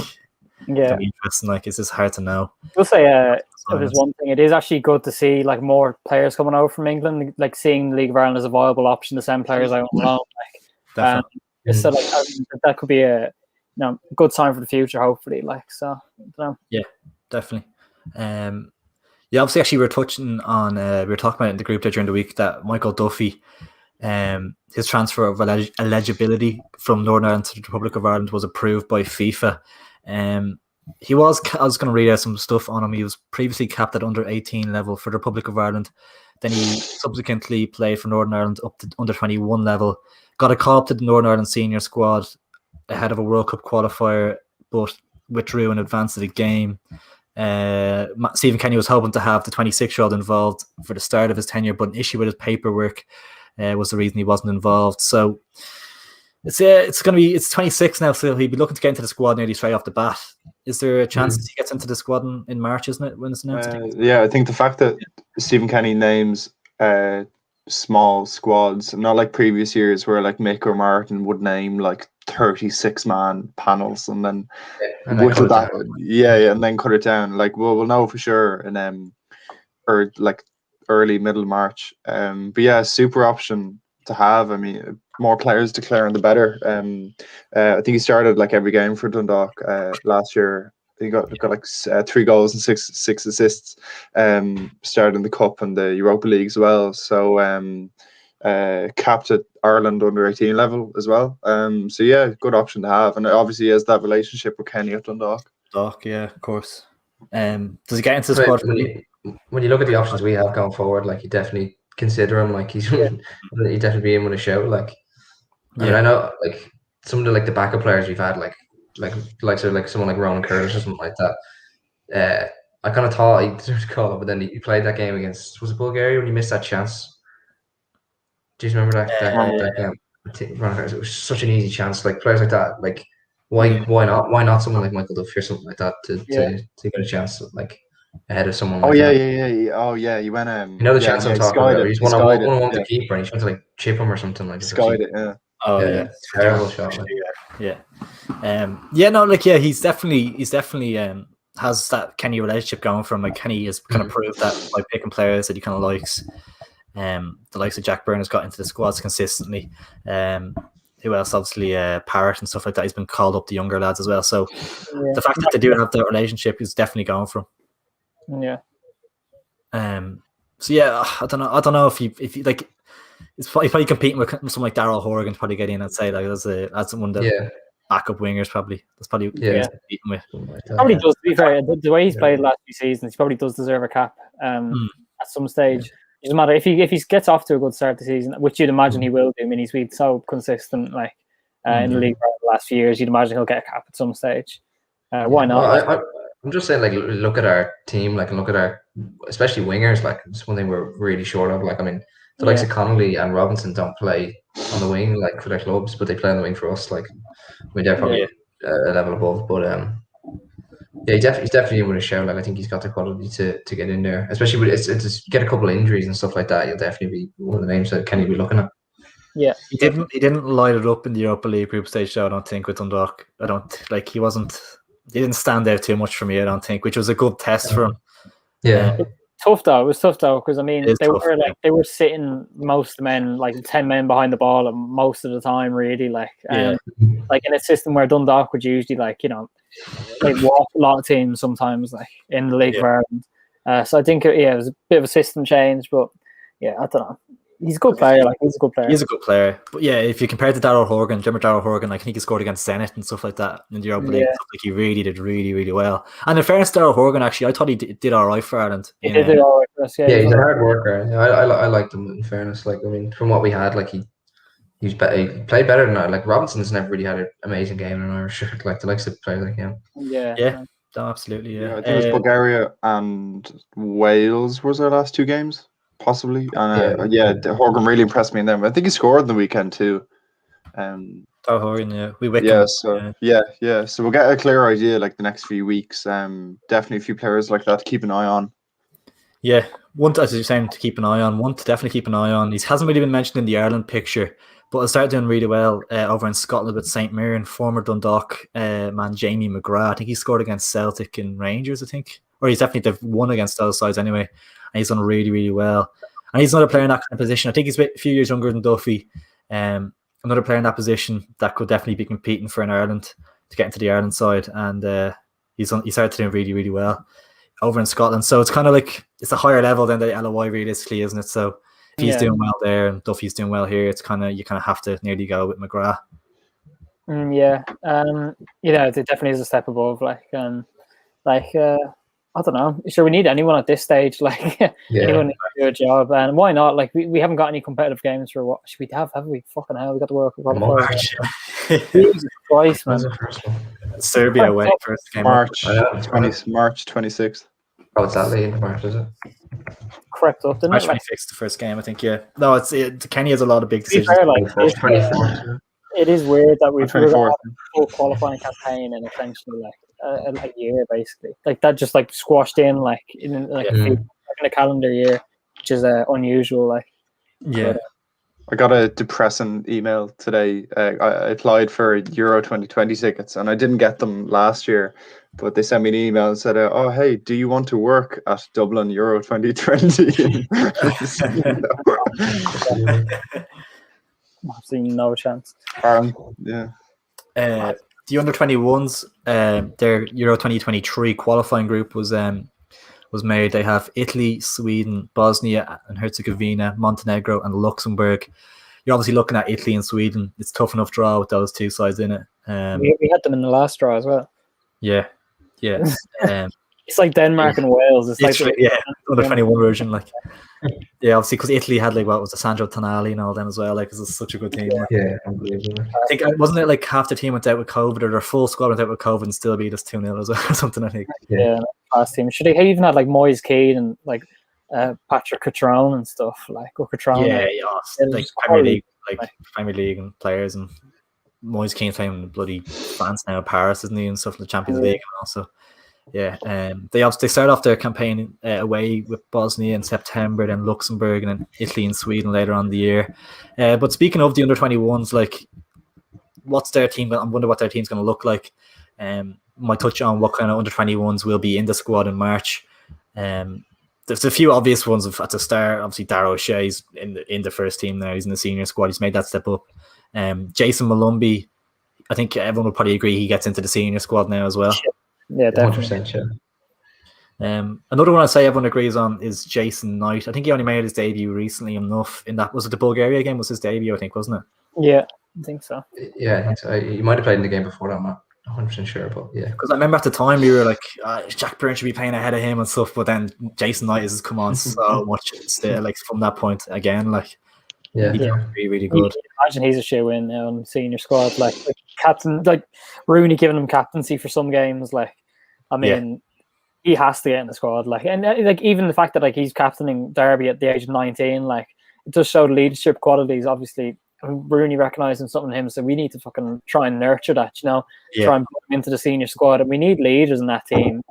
interesting. Like, it's just hard to know. I'll say there's one thing. It is actually good to see like more players coming over from England, like seeing the League of Ireland as a viable option to send players out on loan. So like that could be a good sign for the future. Hopefully, like so. Yeah, definitely. Obviously, actually, we were talking about it in the group there during the week that Michael Duffy, his transfer of eligibility from Northern Ireland to the Republic of Ireland was approved by FIFA. I was going to read out some stuff on him. He was previously capped at under 18 level for the Republic of Ireland. Then he subsequently played for Northern Ireland up to under 21 level. Got a call up to the Northern Ireland senior squad ahead of a World Cup qualifier, but withdrew in advance of the game. Stephen Kenny was hoping to have the 26-year-old involved for the start of his tenure, but an issue with his paperwork was the reason he wasn't involved. So it's 26 now, so he'd be looking to get into the squad nearly straight off the bat. Is there a chance he gets into the squad in March, isn't it, when it's announced? Yeah, I think the fact that Stephen Kenny names small squads, not like previous years where like Mick or Martin would name like 36-man panels and then and then cut it down. Like we'll know for sure in or like early middle March. But yeah, super option to have. I mean, more players declaring the better. I think he started like every game for Dundalk last year. He got like 3 goals and six assists. Started in the Cup and the Europa League as well. So capped at Ireland under 18 level as well. So yeah, good option to have. And obviously he has that relationship with Kenny at Dundalk. Yeah, of course. Does he get into the squad? When you look at the options we have going forward, like you definitely consider him. Like he'd definitely be in with a shout. Like I mean, I know like some of the backup players we've had, like someone like Ronan Curtis or something like that. I kind of thought he deserved to call up, but then he played that game against, was it Bulgaria, when he missed that chance? Do you remember that game? Ronan Curtis, it was such an easy chance. Like players like that, like why not someone like Michael Duffy or something like that to get a chance like ahead of someone? Oh yeah. He went the chance I'm talking about. He's one-on-one with the keeper, and he's trying to like chip him or something like that. Skied it, yeah. Oh yeah, terrible shot. Like. He's definitely has that Kenny relationship going for him. Like Kenny has kind of proved that by picking players that he kind of likes. The likes of Jack Byrne has got into the squads consistently. who else? Obviously, Parrott and stuff like that. He's been called up the younger lads as well. So Yeah. the fact that they do have that relationship is definitely going for him. Yeah. So yeah, I don't know if you like. He's probably competing with someone like Daryl Horgan to probably get in and say like as one of the backup wingers probably. That's probably yeah. competing with. Probably does. To be fair, the way he's played the last few seasons, he probably does deserve a cap at some stage. It doesn't matter if he gets off to a good start the season, which you'd imagine he will do. I mean, he's been so consistent, like in the league for the last few years. You'd imagine he'll get a cap at some stage. Why not? Well, I'm just saying, like, look at our team, like, and look at our, especially wingers. Like, it's one thing we're really short of. Like, I mean, the likes of Connolly and Robinson don't play on the wing, like, for their clubs, but they play on the wing for us. Like, I mean, they're probably a level above. But yeah, he's definitely with a shout. Like, I think he's got the quality to get in there, especially with it's get a couple of injuries and stuff like that. He'll definitely be one of the names that Kenny be looking at. Yeah, he didn't light it up in the Europa League group stage, though, I don't think, with Dundalk. I don't like he didn't stand out too much for me, I don't think, which was a good test for him. Yeah. Tough though. It was tough though, because I mean they were sitting most of the men, like 10 men behind the ball most of the time, really, like like in a system where Dundalk would usually, like, you know, like walk a lot of teams sometimes, like in the League of Ireland. So I think it was a bit of a system change, but yeah, I don't know. He's a good player. Like, he's a good player. He's a good player. But yeah, if you compare to Daryl Horgan, remember Daryl Horgan, like, I think he scored against Zenit and stuff like that in the Europa League. Like, he really did really well. And in fairness, Daryl Horgan, actually, I thought he did all right for Ireland. He did all right for us, yeah, he's a hard worker. Yeah, I liked him, in fairness. Like, I mean, from what we had, like, he played better than I. Like, Robinson's never really had an amazing game in an Irish shirt. Like, the likes of players like him. Yeah. No, absolutely, yeah. I think it was Bulgaria and Wales was our last two games. Possibly, and Horgan really impressed me in them. I think he scored in the weekend too. Horgan, So we'll get a clear idea like the next few weeks. Definitely a few players like that to keep an eye on. Yeah, one as you're saying to keep an eye on. One to definitely keep an eye on. He hasn't really been mentioned in the Ireland picture, but I started doing really well over in Scotland with St Mirren, former Dundalk man Jamie McGrath. I think he scored against Celtic and Rangers, I think, or he's definitely won against those sides anyway. And he's done really well. And he's another player in that kind of position. I think he's a few years younger than Duffy. Another player in that position that could definitely be competing for an Ireland to get into the Ireland side. And he started doing really well over in Scotland. So it's kind of like it's a higher level than the LOI realistically, isn't it? So if he's doing well there and Duffy's doing well here, it's kind of you have to nearly go with McGrath. It definitely is a step above. I don't know. Sure, we need anyone at this stage. Like, anyone to do a job, and why not? Like, we haven't got any competitive games for what should we have? Have we? Fucking hell, we got to work. March. Jesus Christ, man. Serbia away first game. March 26th. Oh, it's that late in March, is it? Crept up, didn't March it? 26th, the first game, I think. Yeah. No, Kenny has a lot of big decisions. It is weird that we've got a full qualifying campaign and essentially a year basically, like that just like squashed in like in a calendar year, which is unusual. Like, I got a depressing email today. I applied for Euro 2020 tickets and I didn't get them last year, but they sent me an email and said, "Oh, hey, do you want to work at Dublin Euro 2020?" Absolutely no chance. The under-21s, their Euro 2023 qualifying group was made. They have Italy, Sweden, Bosnia and Herzegovina, Montenegro and Luxembourg. You're obviously looking at Italy and Sweden. It's a tough enough draw with those two sides in it. We had them in the last draw as well. Yeah. It's like Denmark and Wales. It's like under 21 version. Like, obviously because Italy had like what was the Sandro Tonali and all them as well. Like, it's such a good team. Yeah, unbelievable. I think wasn't it like half the team went out with COVID, or their full squad went out with COVID and still beat us 2-0 as well, or something. I think. Yeah, last team. Should they even had like Moyes Keane and like Patrick Catrone and stuff like Catrone? Like Premier League and players, and Moyes Keane playing bloody France now, Paris, isn't he, and stuff in the Champions League, and also. They start off their campaign away with Bosnia in September, then Luxembourg, and then Italy and Sweden later on in the year. But speaking of the under-21s, like, what's their team? I wonder what their team's going to look like. Might touch on what kind of under-21s will be in the squad in March. There's a few obvious ones at the start. Obviously, Darragh O'Shea's in the first team now. He's in the senior squad. He's made that step up. Jason Malumbi, I think everyone would probably agree he gets into the senior squad now as well. Yeah, definitely. 100%, yeah. Another one I say everyone agrees on is Jason Knight. I think he only made his debut recently enough. In that, was it the Bulgaria game? Was his debut? I think, wasn't it? Yeah, I think so. Yeah, I think so. He might have played in the game before that. I'm not 100% sure, but yeah. Because I remember at the time we were like, Jack Byrne should be playing ahead of him and stuff. But then Jason Knight has come on so much, like from that point again, like Yeah, he's really, really good. Imagine he's a shoe in now on the senior squad, like captain, like Rooney giving him captaincy for some games. Like, I mean, he has to get in the squad. Like, and like even the fact that like he's captaining Derby at the age of 19, like it does show leadership qualities. Obviously, Rooney recognizing something in him, so we need to fucking try and nurture that. Try and put him into the senior squad, and we need leaders in that team.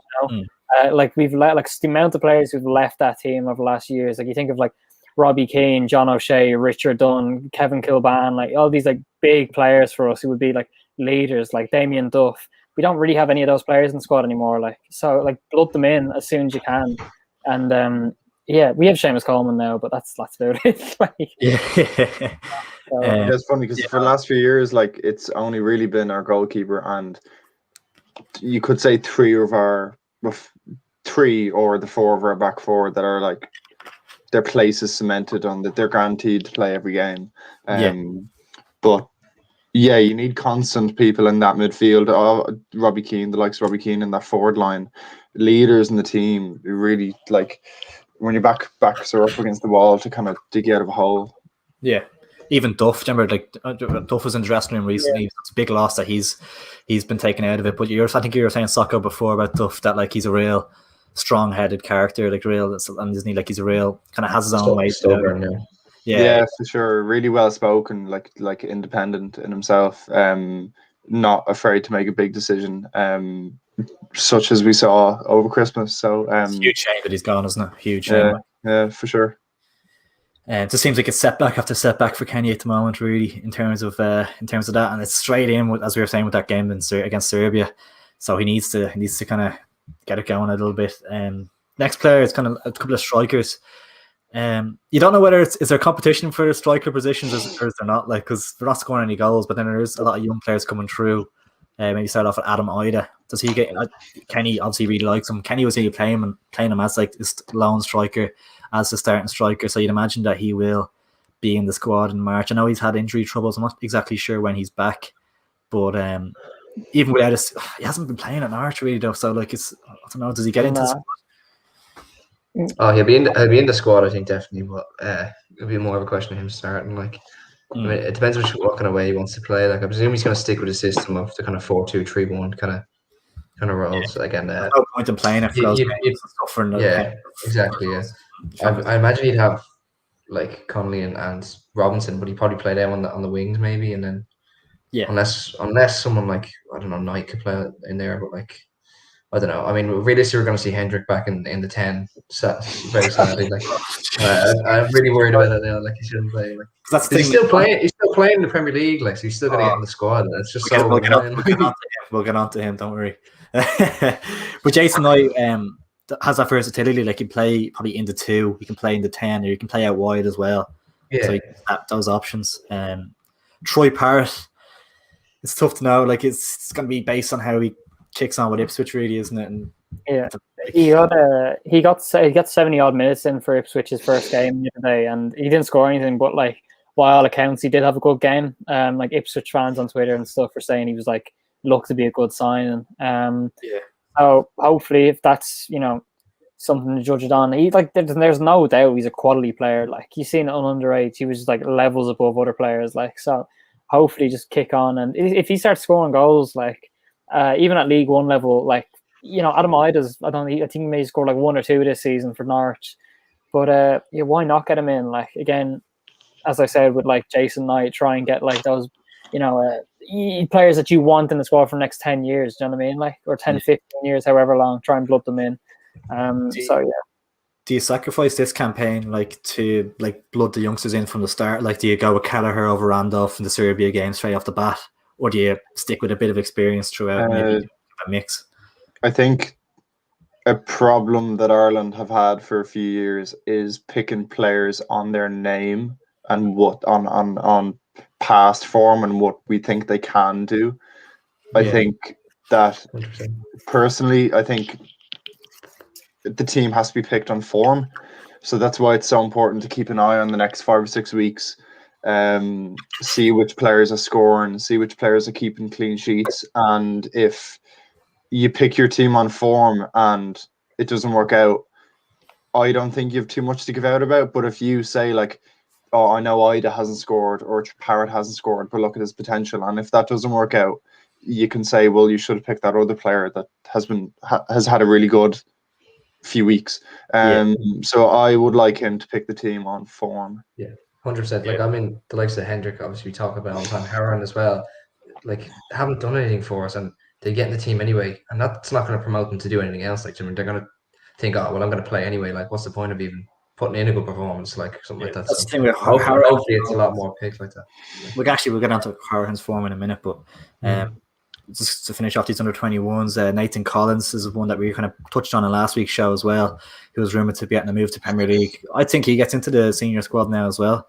Like we've like the amount of players who've left that team over the last years. Like you think of like Robbie Keane, John O'Shea, Richard Dunn, Kevin Kilban, like all these like big players for us who would be like leaders, like Damien Duff. We don't really have any of those players in the squad anymore. Like so, like blood them in as soon as you can. And yeah, we have Seamus Coleman now, but that's about it. It's funny because for the last few years, like it's only really been our goalkeeper, and you could say three or the four of our back four that are like their place is cemented on that they're guaranteed to play every game. But yeah, you need constant people in that midfield. Robbie Keane, the likes of Robbie Keane in that forward line, leaders in the team. You really like when your backs are up against the wall to kind of dig you out of a hole. Yeah, even Duff. Remember, like Duff was in the dressing room recently. It's a big loss that he's been taken out of it. But I think you were saying Socko before about Duff that like he's a real strong-headed character, like real, and isn't he? Like he's a real kind of has his own way. Stubborn, yeah, for sure. Really well spoken, like independent in himself. Not afraid to make a big decision. Such as we saw over Christmas. So it's a huge shame that he's gone, isn't it? Huge shame. Yeah, for sure. It just seems like it's setback after setback for Kenny at the moment, really, in terms of that, and it's straight in with, as we were saying with that game against Serbia. So he needs to kind of get it going a little bit. Next player is kind of a couple of strikers. You don't know whether is there competition for the striker positions or is there not, like, because they're not scoring any goals, but then there is a lot of young players coming through. Maybe start off with Adam Ida. Does he get? Kenny obviously really likes him. Kenny was really playing him as like this lone striker, as the starting striker. So you'd imagine that he will be in the squad in March. I know he's had injury troubles. I'm not exactly sure when he's back, but even without us, he hasn't been playing at March really though. So like I don't know. Does he get into the squad? Oh, he'll be in the squad, I think, definitely. But it'll be more of a question of him starting. Like, I mean, it depends what kind of way he wants to play. Like, I presume he's going to stick with the system of the kind of 4-2-3-1 kind of roles. Yeah. Again, there's no point in playing it for those games and stuff. Yeah, exactly. Yeah, I imagine he'd have like Connolly and Robinson, but he'd probably play them on the wings maybe, and then unless someone like I don't know Knight could play in there, but like. I don't know. I mean, realistically, we're going to see Hendrick back in the 10. Very sadly, like I'm really worried about that now. Like he shouldn't play. Like, that's he's still playing. He's still playing in the Premier League. Like so he's still going to get in the squad. And it's just we'll get on to him. Don't worry. But Jason Knight has that versatility. Like he can play probably in the 2. He can play in the 10, or you can play out wide as well. Yeah. So those options. Troy Parrott. It's tough to know. Like it's going to be based on how he kicks on with Ipswich, really, isn't it? And he got 70 odd minutes in for Ipswich's first game the other day, and he didn't score anything. But like, by all accounts, he did have a good game. Like Ipswich fans on Twitter and stuff were saying he was like looked to be a good signing. So hopefully, if that's something to judge it on, he like there's no doubt he's a quality player. Like you've seen it on underage, he was like levels above other players. Like so, hopefully, just kick on, and if he starts scoring goals, like. Even at League One level, like Adam Ida's, I think he may score like 1 or 2 this season for Norwich, but why not get him in? Like again, as I said with like Jason Knight, try and get like those players that you want in the squad for the next 10 years. Do you know what I mean? Like or 10, 15 years, however long. Try and blood them in. Do you sacrifice this campaign like to like blood the youngsters in from the start? Like do you go with Kelleher over Randolph in the Serbia game straight off the bat? Or do you stick with a bit of experience throughout, maybe a mix? I think a problem that Ireland have had for a few years is picking players on their name and what on past form and what we think they can do. I think that 100%. personally, I think the team has to be picked on form. So that's why it's so important to keep an eye on the next 5 or 6 weeks. See which players are scoring, see which players are keeping clean sheets. And if you pick your team on form and it doesn't work out, I don't think you have too much to give out about. But if you say like, oh, I know Ida hasn't scored or Parrott hasn't scored, but look at his potential. And if that doesn't work out, you can say, well, you should have picked that other player that has had a really good few weeks. So I would like him to pick the team on form. 100%. Like, I mean, the likes of Hendrick, obviously we talk about all the time, Harron as well, like, haven't done anything for us, and they get in the team anyway, and that's not going to promote them to do anything else. Like, I mean, they're going to think, oh, well, I'm going to play anyway. Like, what's the point of even putting in a good performance, like something like that? That's So the thing with hopefully it's a lot more picks like that. We'll get onto Harron's form in a minute, but just to finish off these under 21s, Nathan Collins is one that we kind of touched on in last week's show as well. He was rumored to be getting a move to Premier League. I think he gets into the senior squad now as well.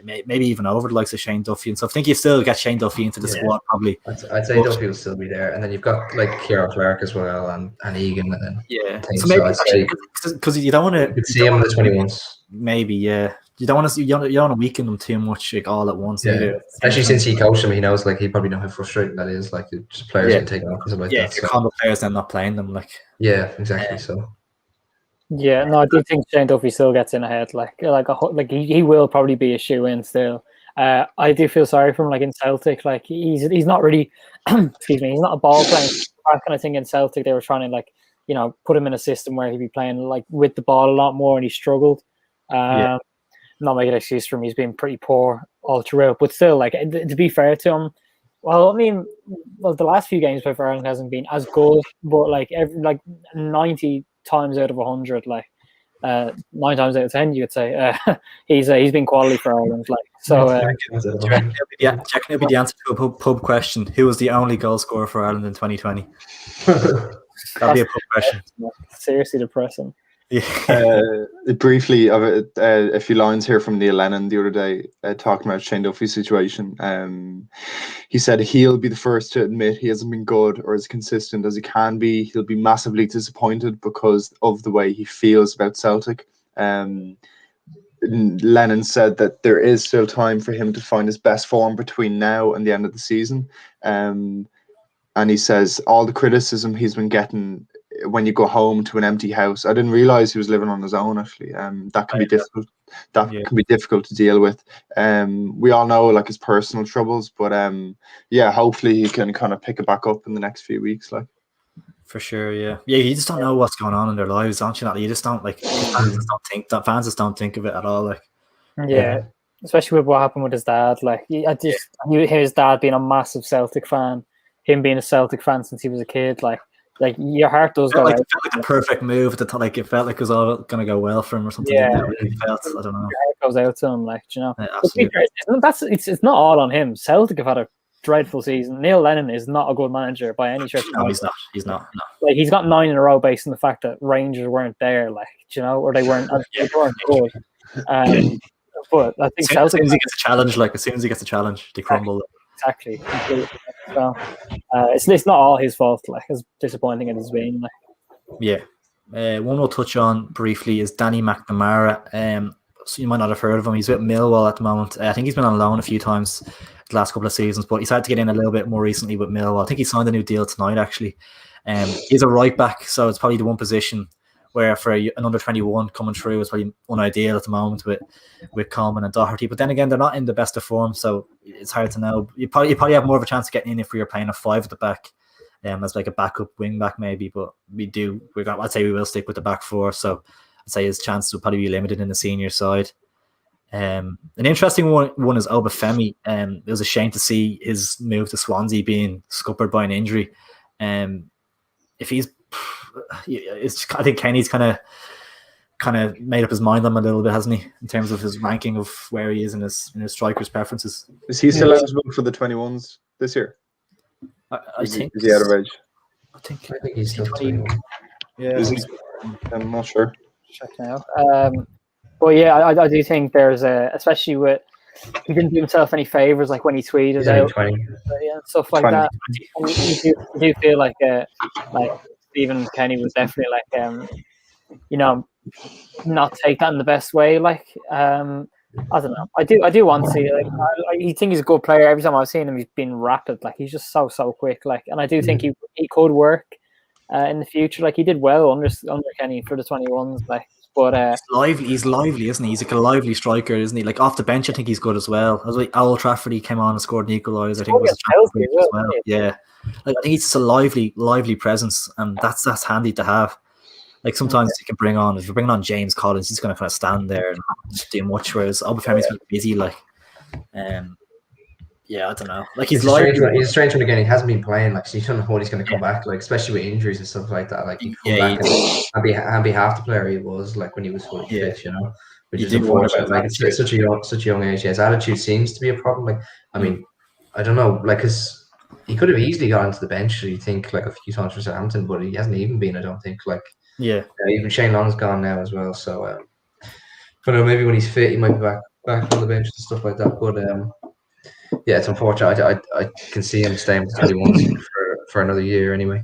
Maybe even over the likes of Shane Duffy and stuff. I think you still get Shane Duffy into the squad probably. I'd say Duffy will still be there, and then you've got like Kieran Clark as well, and Egan, and then so maybe because you don't want to. You could see him in the 21s. Maybe you don't want to weaken them too much like all at once. Yeah, especially since he coached him, he knows like he probably know how frustrating that is. Like just players can take off like that. Yeah, combo players then not playing them like. Yeah, exactly. So. Yeah, no, I do think Shane Duffy still gets in ahead. Like he will probably be a shoe in still. I do feel sorry for him. Like in Celtic, like he's not really, excuse me, he's not a ball playing. Kind of thing in Celtic, they were trying to like put him in a system where he'd be playing like with the ball a lot more, and he struggled. Not make an excuse for him. He's been pretty poor all throughout, but still, like to be fair to him, well, I mean, the last few games by Ireland hasn't been as good, but like 90 times out of 100, like 9 times out of 10, you could say he's been quality for Ireland. Like so, checking it'll be the answer to a pub question. Who was the only goal scorer for Ireland in 2020? That'd be a pub question. Seriously depressing. Briefly, a few lines here from Neil Lennon the other day talking about Shane Duffy's situation. He said he'll be the first to admit he hasn't been good or as consistent as he can be. He'll be massively disappointed because of the way he feels about Celtic. Lennon said that there is still time for him to find his best form between now and the end of the season. And he says all the criticism he's been getting when you go home to an empty house. I didn't realize he was living on his own actually. That can be difficult. That can be difficult to deal with. We all know like his personal troubles, but hopefully he can kind of pick it back up in the next few weeks. Like for sure, yeah. You just don't know what's going on in their lives, don't you? You just don't like fans just don't think of it at all. Like especially with what happened with his dad. Like his dad being a massive Celtic fan, him being a Celtic fan since he was a kid, like your heart does go out. It felt like the perfect move. Like it felt like it was all going to go well for him or something. Yeah, it felt, I don't know. Your heart goes out to him, like It's not all on him. Celtic have had a dreadful season. Neil Lennon is not a good manager by any stretch. No, he's not. He's not. No. Like he's got 9 in a row based on the fact that Rangers weren't there, like or they weren't good. But I think as soon as he gets a challenge, they crumble. Exactly. So it's not all his fault, like as disappointing as it's been. Like. One we'll touch on briefly is Danny McNamara. So you might not have heard of him. He's with Millwall at the moment. I think he's been on loan a few times the last couple of seasons, but he's had to get in a little bit more recently with Millwall. I think he signed a new deal tonight actually. He's a right back, so it's probably the one position where for an under 21 coming through is probably unideal at the moment with Coleman and Doherty. But then again, they're not in the best of form, so it's hard to know. You probably have more of a chance of getting in if you're playing a 5 at the back, as like a backup wing back maybe. But I'd say we will stick with the back 4. So I'd say his chances will probably be limited in the senior side. An interesting one is Obafemi. It was a shame to see his move to Swansea being scuppered by an injury. If he's I think Kenny's kind of made up his mind on him a little bit, hasn't he, in terms of his ranking of where he is in his strikers' preferences. Is he still eligible for the 21s this year? I think. Is he out of age? I think he's still 21. Yeah, is he? I'm not sure. Check now. But yeah, I do think there's especially with he didn't do himself any favors, like when he tweeted He's only out 20. stuff like 20. that. And you do feel like Stephen Kenny was definitely not take that in the best way. Like I don't know. I do want to see it. Like, I think he's a good player. Every time I've seen him, he's been rapid. Like he's just so quick. Like, and I do think he could work in the future. Like he did well under Kenny for the 21s. Like, but he's lively, isn't he? He's like a lively striker, isn't he? Like off the bench, I think he's good as well. As like Old Trafford, he came on and scored an equaliser. I think it was healthy as well. Yeah, like I think he's just a lively presence, and that's handy to have. Like sometimes you can bring on, if you're bringing on James Collins, he's going to kind of stand there and do much. Whereas Obafemi's kind of busy. Like, yeah, I don't know. Like he's a strange one again. He hasn't been playing. Like, so you don't know when he's going to come back. Like, especially with injuries and stuff like that. Like, he come back and be half the player he was. Like when he was fully fit, you know. Which is unfortunate. Like it's such a young age. His attitude seems to be a problem. Like, I mean, I don't know. Like, cause he could have easily got into the bench. You think like a few times for Southampton, but he hasn't even been. I don't think. Like. Yeah. Even Shane Long's gone now as well. So, but maybe when he's fit, he might be back on the bench and stuff like that. But yeah, it's unfortunate. I can see him staying with 21s for another year anyway.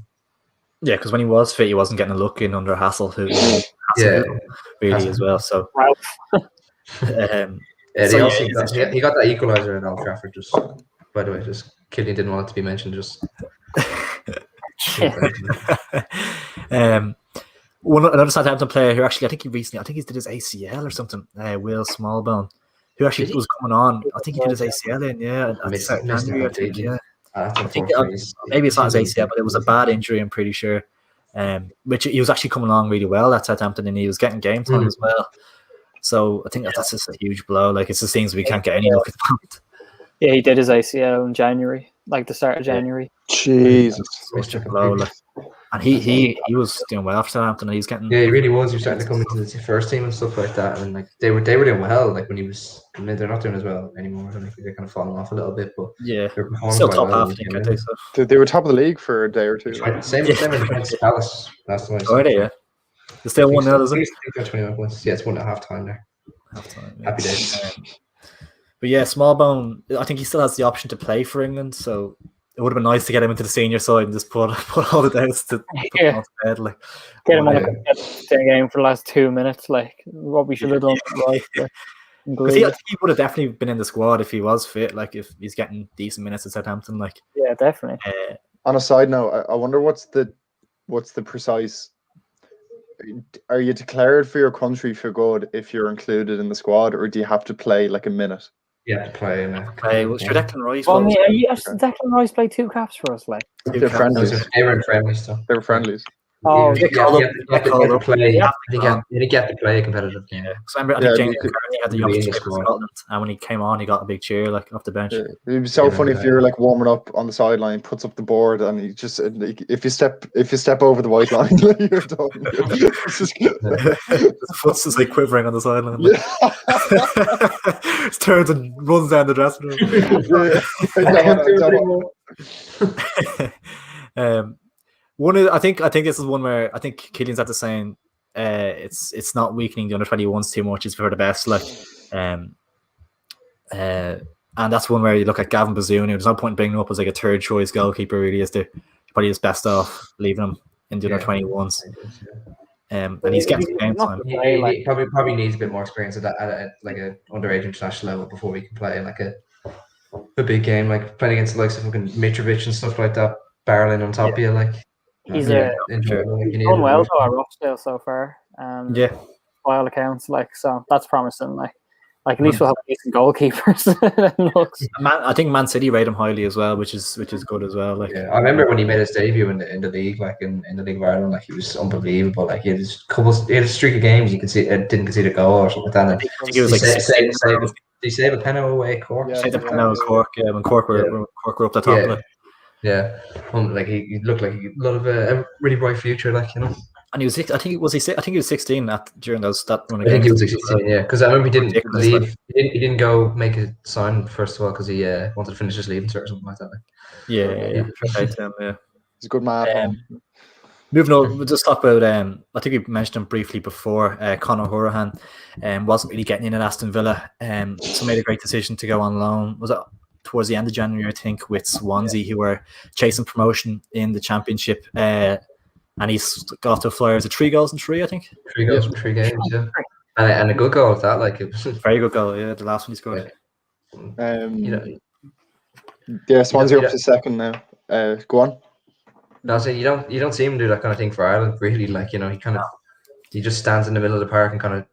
Yeah, because when he was fit, he wasn't getting a look in under Hassel, really as well. So, he got that equaliser at Old Trafford. Just by the way, just Killian didn't want it to be mentioned. Just another Southampton player who actually, I think he did his ACL or something. Will Smallbone, who actually was coming on. I think he did his ACL in, I think maybe it's not his ACL, but it was a bad injury. I'm pretty sure. Which he was actually coming along really well at Southampton, and he was getting game time as well. So I think that's just a huge blow. Like it's just things we can't get any look at the moment. Yeah, he did his ACL in January, like the start of January. Jesus, such a blow. Like, and he was doing well after Southampton. He's getting he really was. He was starting to come into the first team and stuff like that. And like they were doing well. Like when he was, I mean, they're not doing as well anymore. I think they're kind of falling off a little bit. But yeah, they're still top half. I think so. They were top of the league for a day or two. Same with Palace last time. Oh, are they? Yeah, they're still 1-0, isn't it? They're 21 points. Yeah, it's 1 at half time there. Happy days. But yeah, Smallbone, I think he still has the option to play for England, so it would have been nice to get him into the senior side and just put all the doubts to put him on bed. Like, get him on a game for the last 2 minutes, like what we should have done. I think he would have definitely been in the squad if he was fit, like if he's getting decent minutes at Southampton. Like, yeah, definitely. On a side note, I wonder what's the precise. Are you declared for your country for good if you're included in the squad, or do you have to play like a minute? Yeah, play. Well, sure, Declan Rice. Declan Rice played 2 caps for us, like. They're friendlies. They were in friendlies, though. They were friendlies. Oh, you have to play. You get to play a competitive game. Yeah, because I remember I think James McCarthy had the youngest player for Scotland, and when he came on, he got a big cheer like off the bench. It'd be so funny if you're like warming up on the sideline, puts up the board, and he just if you step over the white line, you're done. His foot's just like quivering on the sideline. Like. Just turns and runs down the dressing room. I think this is one where I think Killian's at the saying it's not weakening the under-21s too much. It's for the best, like, and that's one where you look at Gavin Bazunu. There's no point in bringing him up as like a third choice goalkeeper. Really, is probably his best off leaving him in the under-21s. And he's getting game time. He probably needs a bit more experience at like a underage international level before we can play like a big game, like playing against the likes of fucking Mitrovic and stuff like that, barreling on top of you, like. He's done well though at Rochdale so far. By all accounts, like, so that's promising. Like at least we'll have decent goalkeepers. I think Man City rate him highly as well, which is good as well. Like, yeah, I remember when he made his debut in the league, like in the League of Ireland, like he was unbelievable. Like he had a streak of games you can see didn't concede a goal or something like that. And I think he was did he save a penalty away Cork? Yeah, saved a penalty Cork. Yeah, when Cork were up the top. Yeah. Yeah, like he looked like a lot of a really bright future, like, you know. And he was, I think he was 16 during that run. I think he was 16, yeah, because I remember he didn't leave. He didn't go make a sign first of all because he wanted to finish his leaving cert or something like that. Like. Yeah. He's a good man. Moving on, we'll just talk about. I think we mentioned him briefly before. Conor Hourihane wasn't really getting in at Aston Villa, so made a great decision to go on loan. Was it towards the end of January, I think, with Swansea, who were chasing promotion in the Championship, and he's got off to a flyer. Is it 3 goals in 3? I think 3 goals from 3 games, yeah, and a good goal at that. Like it was very good goal. Yeah, the last one he scored. Swansea up to second now. Go on. No, so you don't see him do that kind of thing for Ireland, really. Like, he just stands in the middle of the park and kind of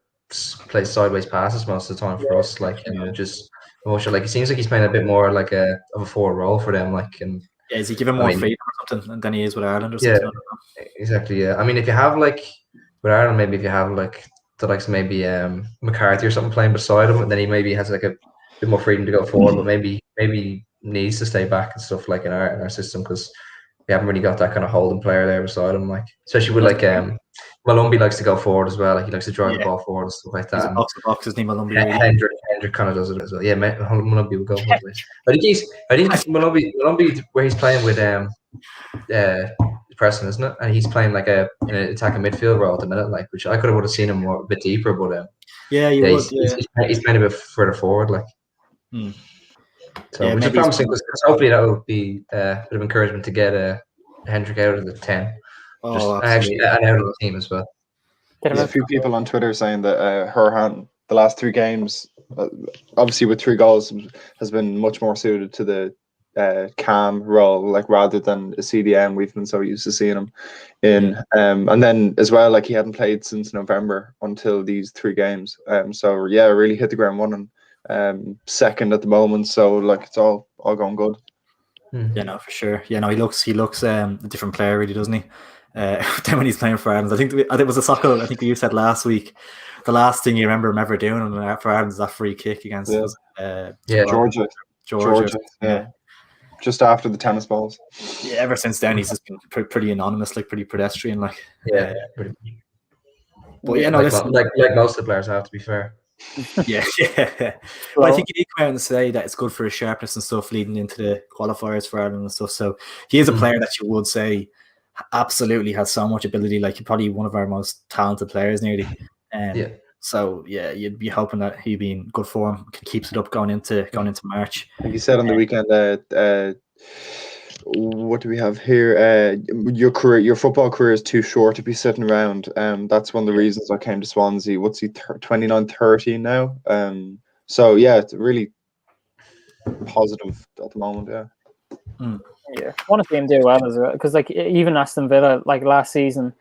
plays sideways passes most of the time for us. Like, just emotional. Like, it seems like he's playing a bit more like of a forward role for them. Like, and is he giving more freedom or something than he is with Ireland or something? Yeah, exactly. Yeah, I mean, if you have like with Ireland, maybe if you have like the likes of maybe McCarthy or something playing beside him, and then he maybe has like a bit more freedom to go forward, but maybe needs to stay back and stuff like in our system, because we haven't really got that kind of holding player there beside him, like especially with like Malumbi likes to go forward as well, like he likes to drive the ball forward and stuff like that. He's a box to box, isn't he, Malumbi? Hendrick kind of does it as well. Yeah, Malumbi will go for it. I think Malumbi where he's playing with Preston, isn't it? And he's playing like in an attacking midfield role at the minute, like, which I would have seen him a bit deeper, but he's playing a bit further forward, like. So which is promising, because hopefully that will be a bit of encouragement to get Hendrick out of the 10, and out of the team as well. There's a few people on Twitter saying that Hourihane, the last 3 games, obviously with 3 goals, has been much more suited to the cam role, like rather than a CDM we've been so used to seeing him in. And then as well, like he hadn't played since November until these 3 games. So yeah, really hit the ground running. Second at the moment, so like it's all going good. Yeah, no, for sure. Yeah, no, he looks a different player, really, doesn't he? Then when he's playing for Ireland, I think it was a soccer. I think you said last week, the last thing you remember him ever doing for Ireland is that free kick against Georgia. Yeah, just after the tennis balls. Yeah, ever since then he's just been pretty anonymous, like pretty pedestrian, like. But yeah, no, like most of the players have, to be fair. Yeah. Well, I think you need to come out and say that it's good for his sharpness and stuff leading into the qualifiers for Ireland and stuff. So he is a player that you would say absolutely has so much ability. Like, he's probably one of our most talented players, nearly. So yeah, you'd be hoping that he'd be in good form, keeps it up going into March. Like you said on the weekend, what do we have here? Your football career is too short to be sitting around. That's one of the reasons I came to Swansea. What's he, 29, 30 now? So yeah, it's really positive at the moment. Yeah, I want to see him do well as well, because like even Aston Villa, like last season,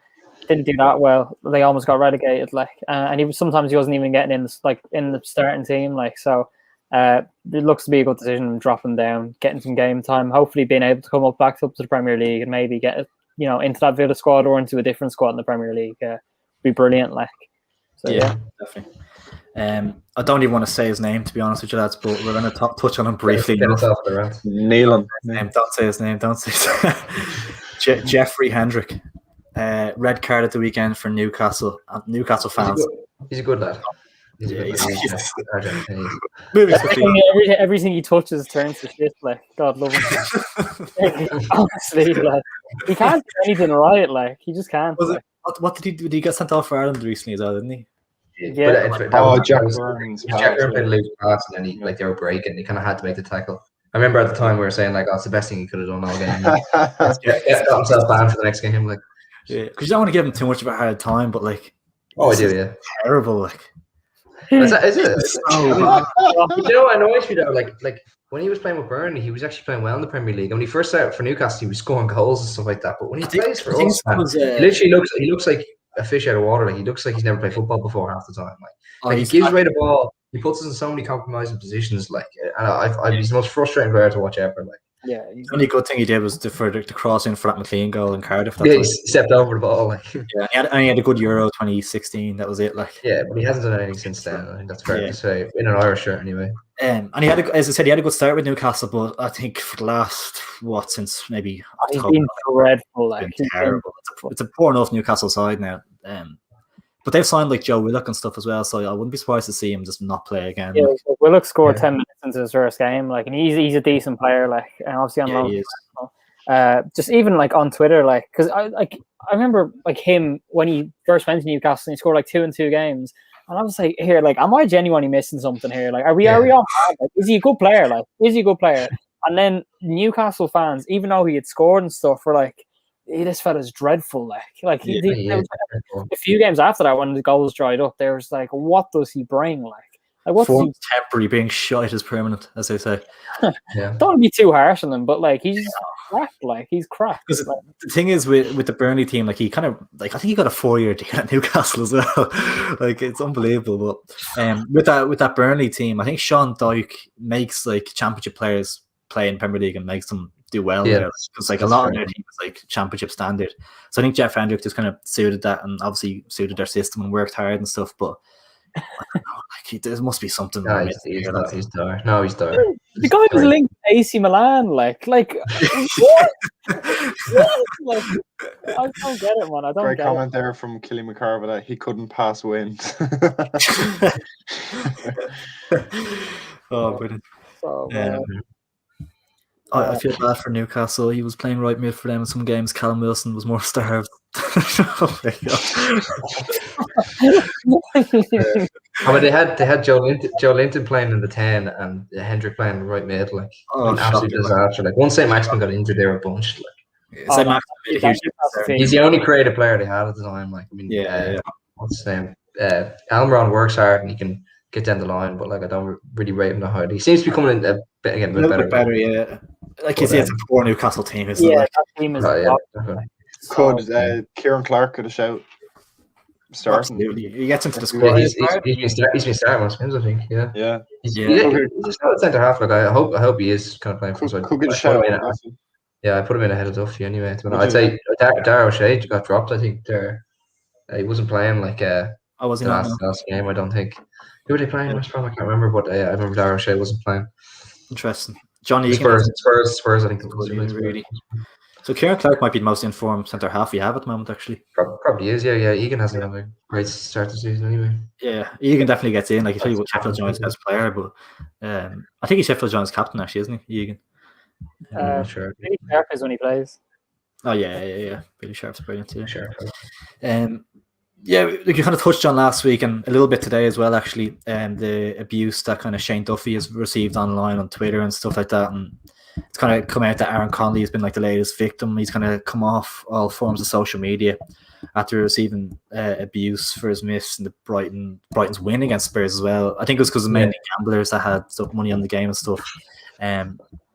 didn't do that well. They almost got relegated, like, and he wasn't even getting in the starting team, like, so. It looks to be a good decision, dropping down, getting some game time, hopefully being able to come back up to the Premier League and maybe get into that Villa squad or into a different squad in the Premier League. Be brilliant, like. So yeah, definitely. I don't even want to say his name, to be honest with you, lads, but we're going to touch on him briefly. Nealon. Don't say his name. Don't say his Jeffrey Hendrick. Red card at the weekend for Newcastle. Newcastle fans. He's a good lad. Everything he touches turns to shit. Like, God love him. Honestly, like, he can't do anything right. Like, he just can't. What did he do? Did he get sent off for Ireland recently as well? Didn't he? Yeah. Jack Burns. Jack Burns played a loose pass, and then they were breaking. He kind of had to make the tackle. I remember at the time we were saying, like, "Oh, it's the best thing he could have done all game." Got himself banned for the next game. Like, yeah, because you don't want to give him too much of a hard time, but like, I do, yeah. Terrible, like. Is it? What annoys me though, like when he was playing with Burnley, he was actually playing well in the Premier League. And when he first started for Newcastle, he was scoring goals and stuff like that. But when he plays for us, man, he literally looks like a fish out of water. Like, he looks like he's never played football before half the time. Like he gives away the ball, he puts us in so many compromising positions. Like, and he's the most frustrating player to watch ever. Like. Yeah, the only good thing he did was the cross in for that McLean goal in Cardiff. He stepped over the ball. Like, yeah, he had a good Euro 2016. That was it. Like, yeah, but he hasn't done anything since then. I think that's fair to say, in an Irish shirt anyway. And he had, as I said, he had a good start with Newcastle, but I think for the last since maybe he's been dreadful. Like, been terrible. It's a poor enough Newcastle side now. But they've signed like Joe Willock and stuff as well, so I wouldn't be surprised to see him just not play again. Yeah, like, Willock scored 10 minutes into his first game, like, and he's a decent player, like, and obviously on loan. just even like on Twitter, like because I remember like him when he first went to Newcastle and he scored like 2 in 2 games, and I was like, here, like, am I genuinely missing something here? Like, are we on? Like, is he a good player? Like, is he a good player? And then Newcastle fans, even though he had scored and stuff, were like, hey, this fella's dreadful. Like a few games after that, when the goals dried up, there was like, what does he bring? Like what form's temporary, being shite is permanent, as they say. Don't want to be too harsh on him, but like he's crap. Like he's crap. Because the thing is with the Burnley team, like he kind of like I think he got a 4-year deal at Newcastle as well. Like it's unbelievable. But with that Burnley team, I think Sean Dyche makes like championship players play in Premier League and makes them do well there. Because like a lot of their team is like championship standard. So I think Jeff Hendrick just kind of suited that and obviously suited their system and worked hard and stuff. But I don't know, like there must be something. No, he's dire. No, he's dire. The guy was linked to AC Milan, like what? Like, I don't get it, man. I don't Great get comment there from Killy McCarver that he couldn't pass wins. Oh, brilliant. So, I feel bad for Newcastle. He was playing right mid for them in some games. Callum Wilson was more starved. Oh my God. I mean, they had Joe Linton playing in the 10 and Hendrick playing right mid, like an absolute disaster. Like once St. Maximin got injured, they were bunched. Like he's the only creative player they had at the time. Like I mean, what's his name? Almiron works hard and he can get down the line, but like I don't really rate him that highly. He seems to be coming in a bit better. Yeah. Like you see, it's a poor Newcastle team, isn't it? Like, that team is. Could Kieran Clark get a shout? Starting. Absolutely. He gets into the squad. He's been starting most games, I think. Yeah. He's not a centre half. Like I hope he is kind of playing for us. Could get a shout. Yeah, I put him in ahead of Duffy anyway. I'd say Darragh O'Shea got dropped. I think there. He wasn't playing like the last game. I don't think. Who were they playing? West Brom? I can't remember, but I remember Darragh O'Shea wasn't playing. Interesting. Johnny Spurs. I think it was really. So Kieran Clark might be the most informed centre half you have at the moment, actually. Probably is, yeah. Egan hasn't had a great start to the season anyway. Yeah, Egan definitely gets in. Like you tell you what, Sheffield John's best player, but I think he's Sheffield John's captain actually, isn't he, Egan? I'm not sure. Billy Sharp is when he plays. Oh yeah. Billy Sharp's brilliant too. Sure. Yeah, like you kind of touched on last week and a little bit today as well, actually, the abuse that kind of Shane Duffy has received online on Twitter and stuff like that. And it's kind of come out that Aaron Connolly has been like the latest victim. He's kind of come off all forms of social media after receiving abuse for his miss in the Brighton's win against Spurs as well. I think it was because of mainly gamblers that had money on the game and stuff.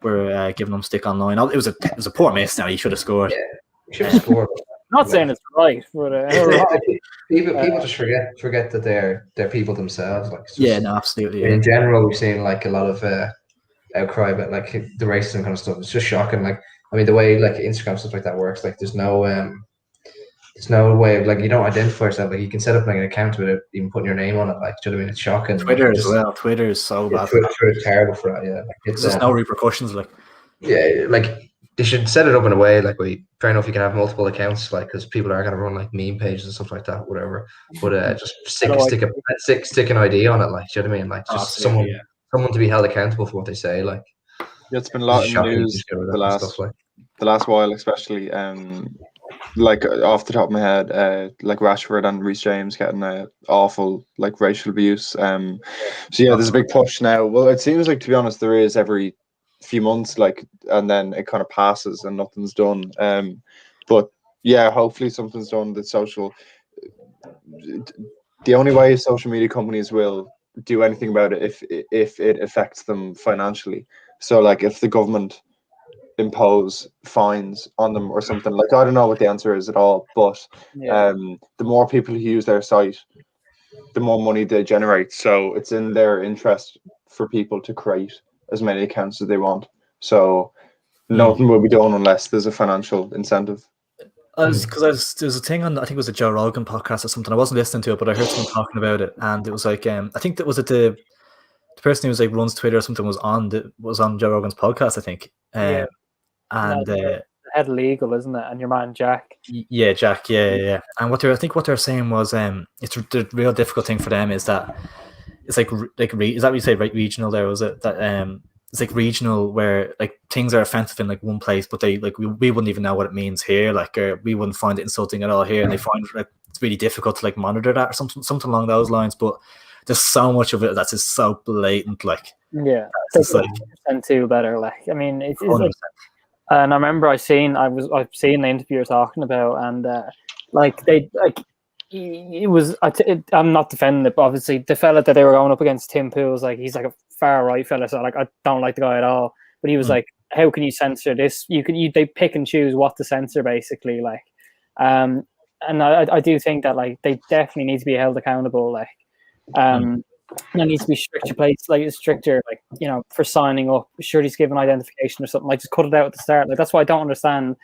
Were giving him stick online. It was a poor miss. Now he should have scored. Yeah, he should have scored. Not saying it's right, but people just forget that they're people themselves. Like absolutely. In general, we've seen like a lot of outcry about like the racism kind of stuff. It's just shocking. Like I mean, the way like Instagram stuff like that works, like there's no way of like you don't identify yourself. Like you can set up like an account without even putting your name on it. Like do you know what I mean? It's shocking. Twitter as well. Twitter is so bad. Twitter's terrible for that. Yeah, like, there's no repercussions. Like like. They should set it up in a way like fair enough. You can have multiple accounts, like because people are gonna run like meme pages and stuff like that, whatever. But just stick an ID on it, like do you know what I mean? Like just someone to be held accountable for what they say. Like it's been a lot in the news the last while, especially. Like off the top of my head, like Rashford and Reece James getting awful like racial abuse. So there's a big push now. Well, it seems like, to be honest, there is every few months, like, and then it kind of passes and nothing's done. But yeah, hopefully something's done. The only way social media companies will do anything about it if it affects them financially. So like if the government impose fines on them or something, like I don't know what the answer is at all, but the more people who use their site, the more money they generate. So it's in their interest for people to create as many accounts as they want. So nothing will be done unless there's a financial incentive. Because there's a thing on, I think it was a Joe Rogan podcast or something. I wasn't listening to it, but I heard someone talking about it, and it was like I think that was it the person who was like runs Twitter or something was on Joe Rogan's podcast, I think. And head legal, isn't it? And your man Jack. Yeah, Jack. Yeah. And what they're saying was it's the real difficult thing for them is that it's like is that what you say, right? Regional there, was it that it's like regional where like things are offensive in like one place, but they like we wouldn't even know what it means here. Like we wouldn't find it insulting at all here, and they find like it's really difficult to like monitor that or something along those lines. But there's so much of it that's just so blatant. Like Yeah, it's like and too better. Like I mean, it's 100%. like, and I remember I've seen the interview you're talking about, and like they like it was. I'm not defending it, but obviously the fella that they were going up against, Tim Pool's like he's like a far right fella, so like I don't like the guy at all. But he was like, how can you censor this? They pick and choose what to censor, basically. Like, and I do think that like they definitely need to be held accountable. Like, there needs to be stricter, like, you know, for signing up. Sure, he's given identification or something. Like, just cut it out at the start. Like, that's why I don't understand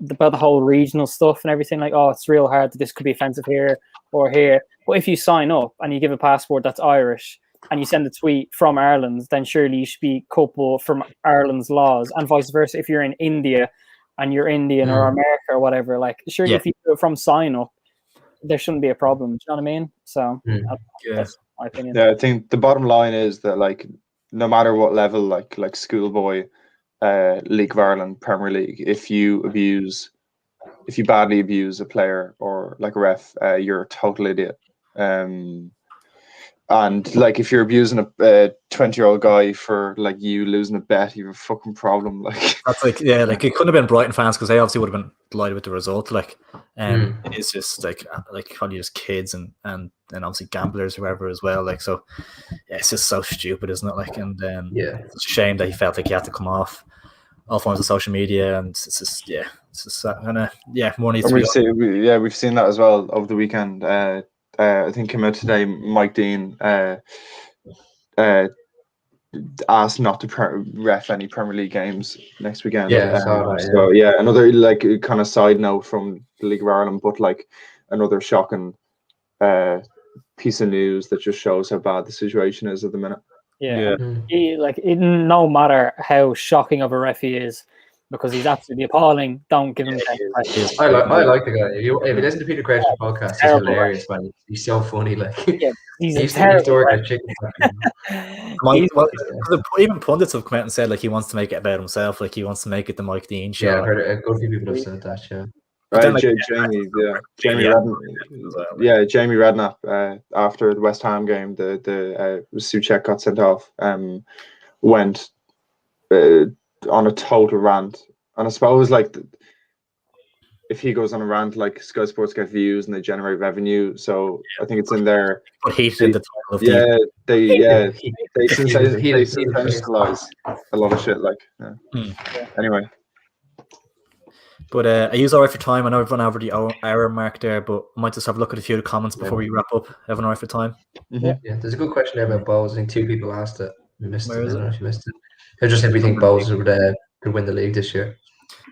about the whole regional stuff and everything. Like, oh, it's real hard that this could be offensive here or here. But if you sign up and you give a passport that's Irish and you send a tweet from Ireland, then surely you should be coupled from Ireland's laws, and vice versa. If you're in India and you're Indian or America or whatever, like, surely if you do it from sign up, there shouldn't be a problem. Do you know what I mean? So that's my opinion. Yeah, I think the bottom line is that like no matter what level, like schoolboy, League of Ireland, Premier League, if you badly abuse a player or like a ref, you're a total idiot. And like if you're abusing a 20-year-old guy for like you losing a bet, you have a fucking problem. Like that's like like it couldn't have been Brighton fans because they obviously would have been delighted with the result. Like it's just like probably just kids and obviously gamblers, whoever as well. Like so, yeah, it's just so stupid, isn't it? Like it's a shame that he felt like he had to come off all forms of social media, and it's just more needs to be. We've seen that as well over the weekend. I think came out today. Mike Dean asked not to ref any Premier League games next weekend. So another like kind of side note from the League of Ireland, but like another shocking piece of news that just shows how bad the situation is at the minute. No matter how shocking of a ref he is, because he's absolutely appalling, don't give him I like the guy. If you listen to Peter Crouch's podcast, he's hilarious, man. He's so funny. Like he's he used to organize chicken. Even pundits have come out and said like he wants to make it about himself, like he wants to make it the Mike Dean show. Yeah, I've heard a good few people have said that. Jamie Redknapp after the West Ham game, the Souček got sent off. Went on a total rant, and I suppose like if he goes on a rant, like Sky Sports get views and they generate revenue, so I think it's in there. But he said the title of they sensationalize a lot of shit. Like anyway. But are you all right for time? I know we've run over the hour mark there, but I might just have a look at a few of the comments before we wrap up. Everyone all right for time? Yeah, there's a good question there about Bowes. I think 2 people asked it. We missed it. I don't know if you missed it. I just said we think Bowes could win the league this year.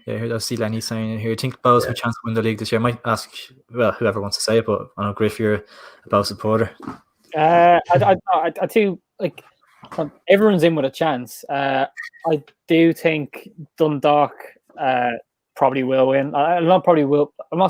Yeah, I see Lenny saying in here. I think Bowes have a chance to win the league this year. I might ask, whoever wants to say it, but I know Griff, you're a Bowes supporter. I do like everyone's in with a chance. I do think Dundalk probably will win. I'm not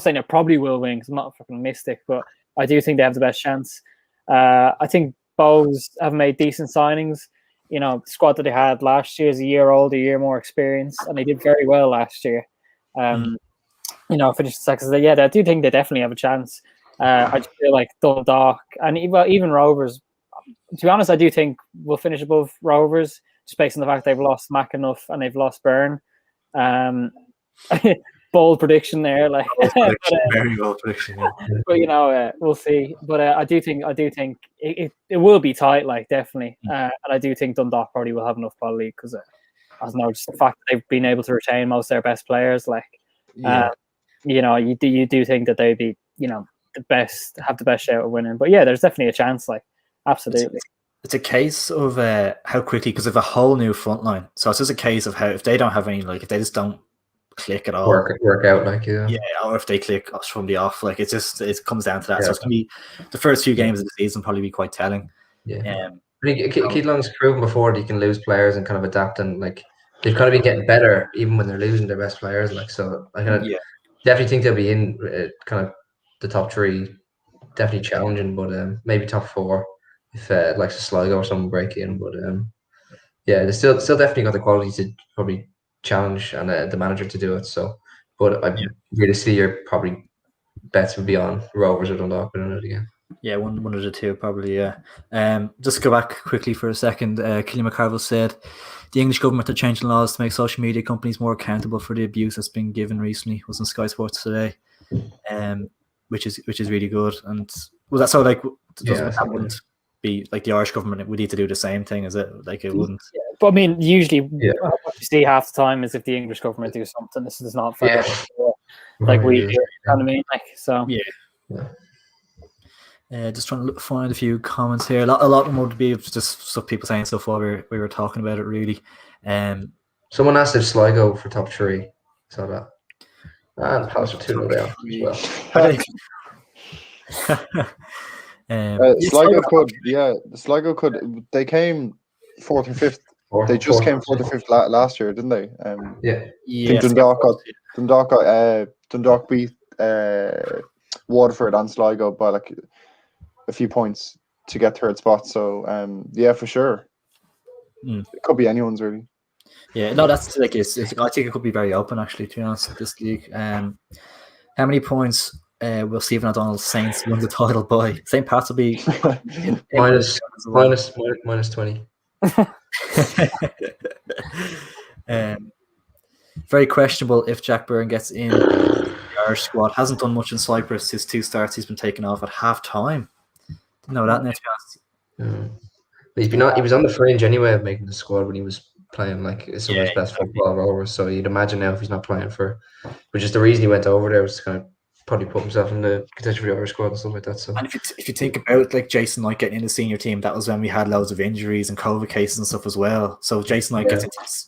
saying it probably will win because I'm not a fucking mystic, but I do think they have the best chance. I think Bowes have made decent signings. You know, the squad that they had last year is a year old, a year more experience, and they did very well last year. Finished second. I do think they definitely have a chance. I just feel like Dundalk and even Rovers. To be honest, I do think we'll finish above Rovers just based on the fact they've lost McAnuff and they've lost Byrne. Bold prediction there, like very bold prediction. Yeah. But we'll see. But I do think it will be tight, like definitely. And I do think Dundalk probably will have enough quality because I don't know, just the fact that they've been able to retain most of their best players. Like, you do think that they'd be the best, have the best shot of winning. But yeah, there's definitely a chance. Like, absolutely. It's a case of how quickly, because of a whole new front line. So it's just a case of how if they don't have any, like if they just don't click at all, work out, like or if they click from the off, like it comes down to that. So it's gonna be the first few games of the season probably be quite telling. I think Keelan's proven before that you can lose players and kind of adapt, and like they've kind of been getting better even when they're losing their best players. Like, so I definitely think they'll be in kind of the top 3, definitely challenging, but maybe top 4 if like Sligo or someone break in. But yeah, they still definitely got the quality to probably challenge and the manager to do it. So, but I really see your probably bets would be on Rovers or Dundalk winning it again. Yeah, one of the two probably. Yeah. Just go back quickly for a second. Killian McCarville said the English government are changing laws to make social media companies more accountable for the abuse that's been given recently. Was on Sky Sports today, which is really good. And was that so? Like, that wouldn't be like the Irish government would need to do the same thing, is it? Like, it wouldn't. Yeah, but I mean, usually what you see half the time is if the English government do something, this is not fair. Like we do, you know what I mean? Like, so just trying to find a few comments here. A lot of them would be just stuff people saying stuff while we were talking about it. Really, someone asked if Sligo for top 3. Saw that. And Palace are 2-0 down as well. Sligo could. They came 4th or 5th. They just came 4th or 5th last year, didn't they? I think Dundalk beat Waterford and Sligo by like a few points to get 3rd spot. So for sure, it could be anyone's really. Yeah, no, that's like I think it could be very open actually. To be honest, this league. How many points will Stephen O'Donnell's Saints win the title by? St. Pat's will be minus 20. Very questionable if Jack Byrne gets in the Irish squad. Hasn't done much in Cyprus. His 2 starts, he's been taken off at half time. Didn't know that. He was on the fringe anyway of making the squad when he was playing like some of his best football over. So you'd imagine now if he's not playing which is the reason he went over there, was to kind of probably put himself in the contention for the Irish squad and stuff like that. So, and if you think about like Jason Knight getting in the senior team, that was when we had loads of injuries and COVID cases and stuff as well. So Jason Knight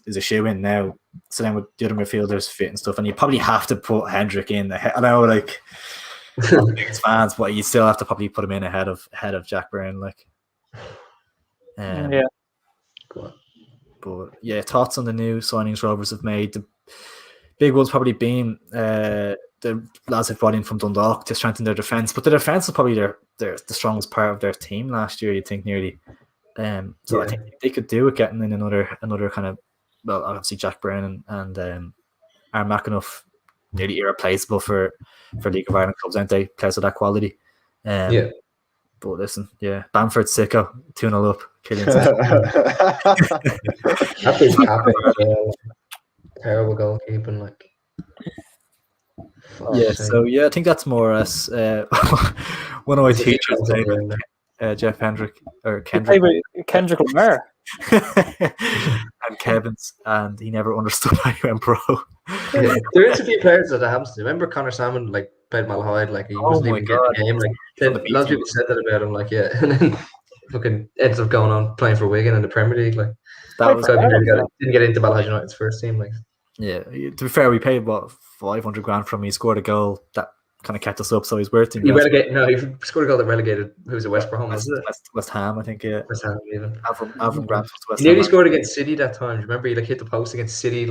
is a shoe in now. So then with the other midfielders fit and stuff, and you probably have to put Hendrick in. I know, like, biggest fans, but you still have to probably put him in ahead of Jack Byrne, like. But yeah, thoughts on the new signings Rovers have made. The big one's probably been the lads have brought in from Dundalk to strengthen their defence. But the defence is probably the strongest part of their team last year, you'd think, nearly. I think they could do it, getting in another kind of, well, obviously Jack Byrne and Aaron McAnuff, nearly irreplaceable for League of Ireland clubs, aren't they? Players of that quality. But listen, Bamford sicko, 2-0 up. Terrible goalkeeping, like. I think that's more or less one of my teachers, Jeff Hendrick or Kendrick Lamar and Kevin's, and he never understood how he went pro. There is a few players that happens to. Remember Connor Salmon played Malahide, he wasn't even getting the game. A lot of people said that about him, and then fucking ends up going on playing for Wigan in the Premier League. Didn't get into Malahide United's first team. Yeah, to be fair, we paid what $500,000 from him. He scored a goal that kind of kept us up, so he's worth it. He scored a goal that relegated. Who was it? West Brom, was it? West Ham, I think. Yeah, West Ham even. Avram Grant was West Ham. He nearly scored Ham. against City that time. Remember, he hit the post against City.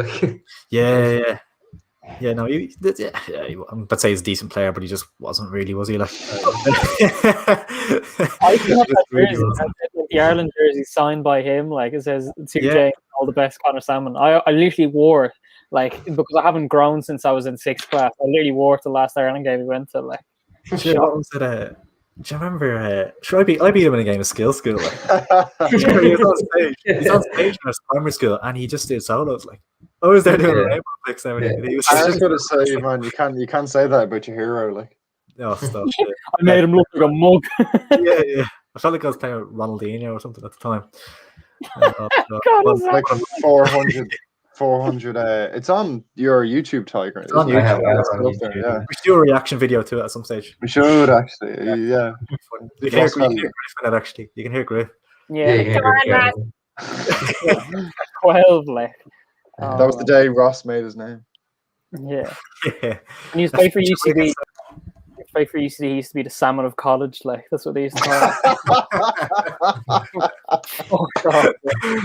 Yeah. No, I'm about to say he's a decent player, but he just wasn't really, was he? I think the Ireland jersey signed by him, it says to Jane, all the best, Connor Salmon. I literally wore it, because I haven't grown since I was in 6th class. I literally wore it the last Ireland game we went to. What was it? Do you remember? I beat him in a game of skill school. He was on stage. He's on stage in his primary school, and he just did solos. I was there doing a rainbow flicks and everything. I was going to say, man, you can't say that about your hero. No, stop. I made him look like a mug. Yeah. I felt like I was playing with Ronaldinho or something at the time. 400. It's on your YouTube, Tiger. It's on YouTube. We should do a reaction video to it at some stage. We should actually. Yeah. You can hear Griff in it, actually. You can hear Griff. Yeah. You can hear Griff. 12, that was the day Ross made his name. Yeah. And he was playing for UCD. He used to be the salmon of college. That's what they used to call him. Oh God!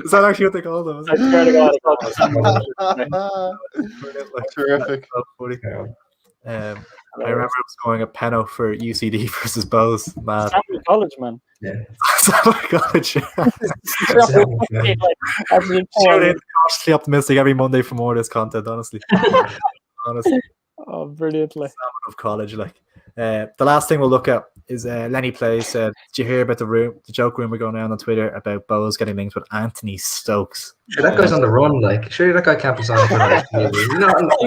Is that actually what they call them? I swear to God, they call them salmon. Terrific. I remember him scoring a penalty for UCD versus Bowes. Mad. Stanford College, man. Yeah. College. Absolutely Tune in, cautiously optimistic every Monday for more of this content. Honestly. Oh, brilliantly. Of college, like the last thing we'll look at is Lenny Plays said, "Did you hear about the joke rumor going around on Twitter about Bowes getting linked with Anthony Stokes?" Sure, that guy's on the run. Like, sure, that guy can't be signed for another 2 years.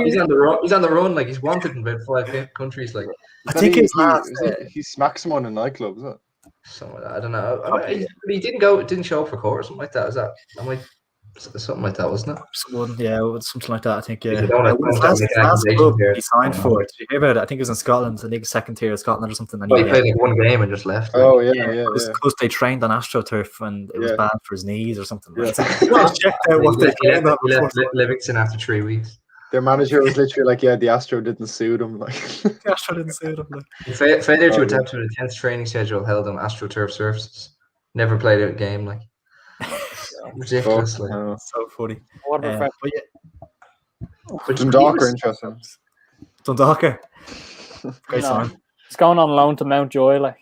He's on the run. He's on the run. Like, he's wanted in about 5 countries. Like, I think he smacked someone in a nightclub, is it? Something like that. I don't know. He didn't show up for court or something like that. Is that? Something like that, wasn't it? Something like that. I think. If you don't have Last club here, he signed for it. Did you hear about it? I think it was in Scotland. I think second tier of Scotland or something. And he played like one game and just left. Like. Oh yeah. Because they trained on AstroTurf and it was bad for his knees or something. Yeah. Checked out what he left Livingston after 3 weeks. Their manager was literally like, "Yeah, the Astro didn't suit him." Like, Astro didn't suit him. Failure to adapt to an intense training schedule held on AstroTurf surfaces. Never played a game. Like, ridiculous. Like. So funny. What about But Dundalk interesting. Dundalk. Great sign. It's going on loan to Mountjoy, like.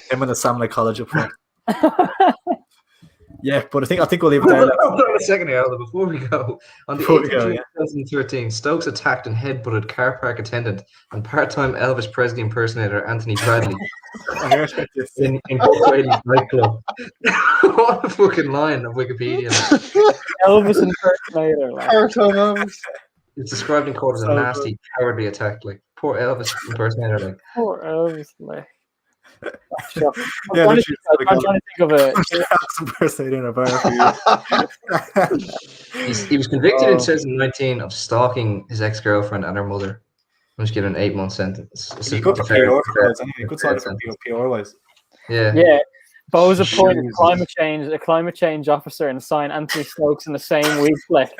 Him and the Samley College up front. Yeah, but I think we'll leave it there. Hold on a second here, Aldo, before we go. On the 8th of June 2013, Stokes attacked and headbutted car park attendant and part-time Elvis Presley impersonator Anthony Bradley in Brockway's nightclub. What a fucking line of Wikipedia. Elvis impersonator. Like. Part-time Elvis. It's described in court as a nasty, cowardly attack. Like, poor Elvis impersonator. Like, poor Elvis, like. I'm Yeah, trying to think of a impersonating a bar. he was convicted in 2019 of stalking his ex-girlfriend and her mother. He was given an 8-month sentence. He got the PR. Good side for PR wise. Yeah. Bowes appointed a climate change officer and signed Anthony Stokes in the same week. Like,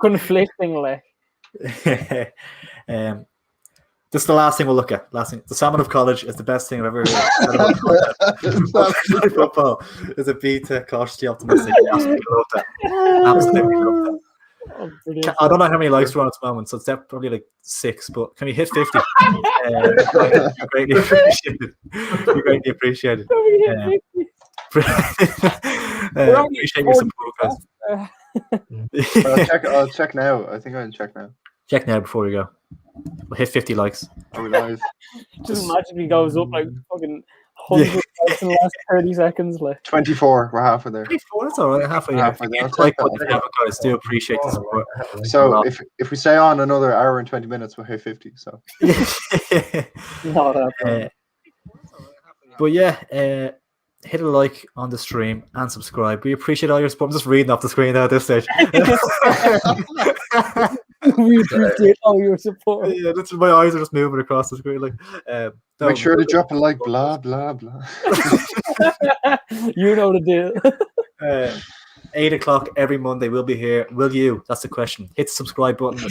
conflicting, like. This is the last thing we'll look at. The Salmon of College is the best thing I've ever heard. Football is a beat cautiously optimistic. Absolutely love that. Absolutely love that. Oh, I don't know how many likes we're on at the moment, so it's probably like 6, but can we hit 50? Greatly appreciated. Greatly appreciated. Appreciate your support, guys. I'll check now. I think I'll check now. Check now before we go. We'll hit 50 likes. Are we live? Just magically goes up like fucking 100 likes in the last 30 seconds. Like 24. We're halfway there. 24. That's all right. Halfway there. Guys, do appreciate the support. So if we stay on another hour and 20 minutes, we'll hit 50. So. But yeah, hit a like on the stream and subscribe. We appreciate all your support. I'm just reading off the screen now at this stage. We appreciate all your support. Yeah, my eyes are just moving across the screen. Like, make sure to drop a like. Blah blah blah. You know the deal. 8 o'clock every Monday. We'll be here. Will you? That's the question. Hit the subscribe button, and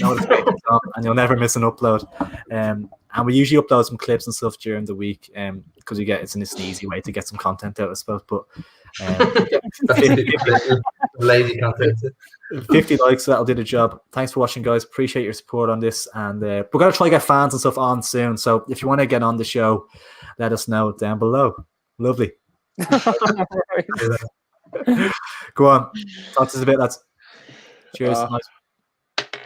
you'll never miss an upload. And we usually upload some clips and stuff during the week, because it's an easy way to get some content out, I suppose. But lazy content. 50 likes, that'll do the job. Thanks for watching, guys. Appreciate your support on this, and we're gonna try to get fans and stuff on soon. So if you want to get on the show, let us know down below. Lovely. Go on. Talk to us a bit, lads. Cheers. Nice.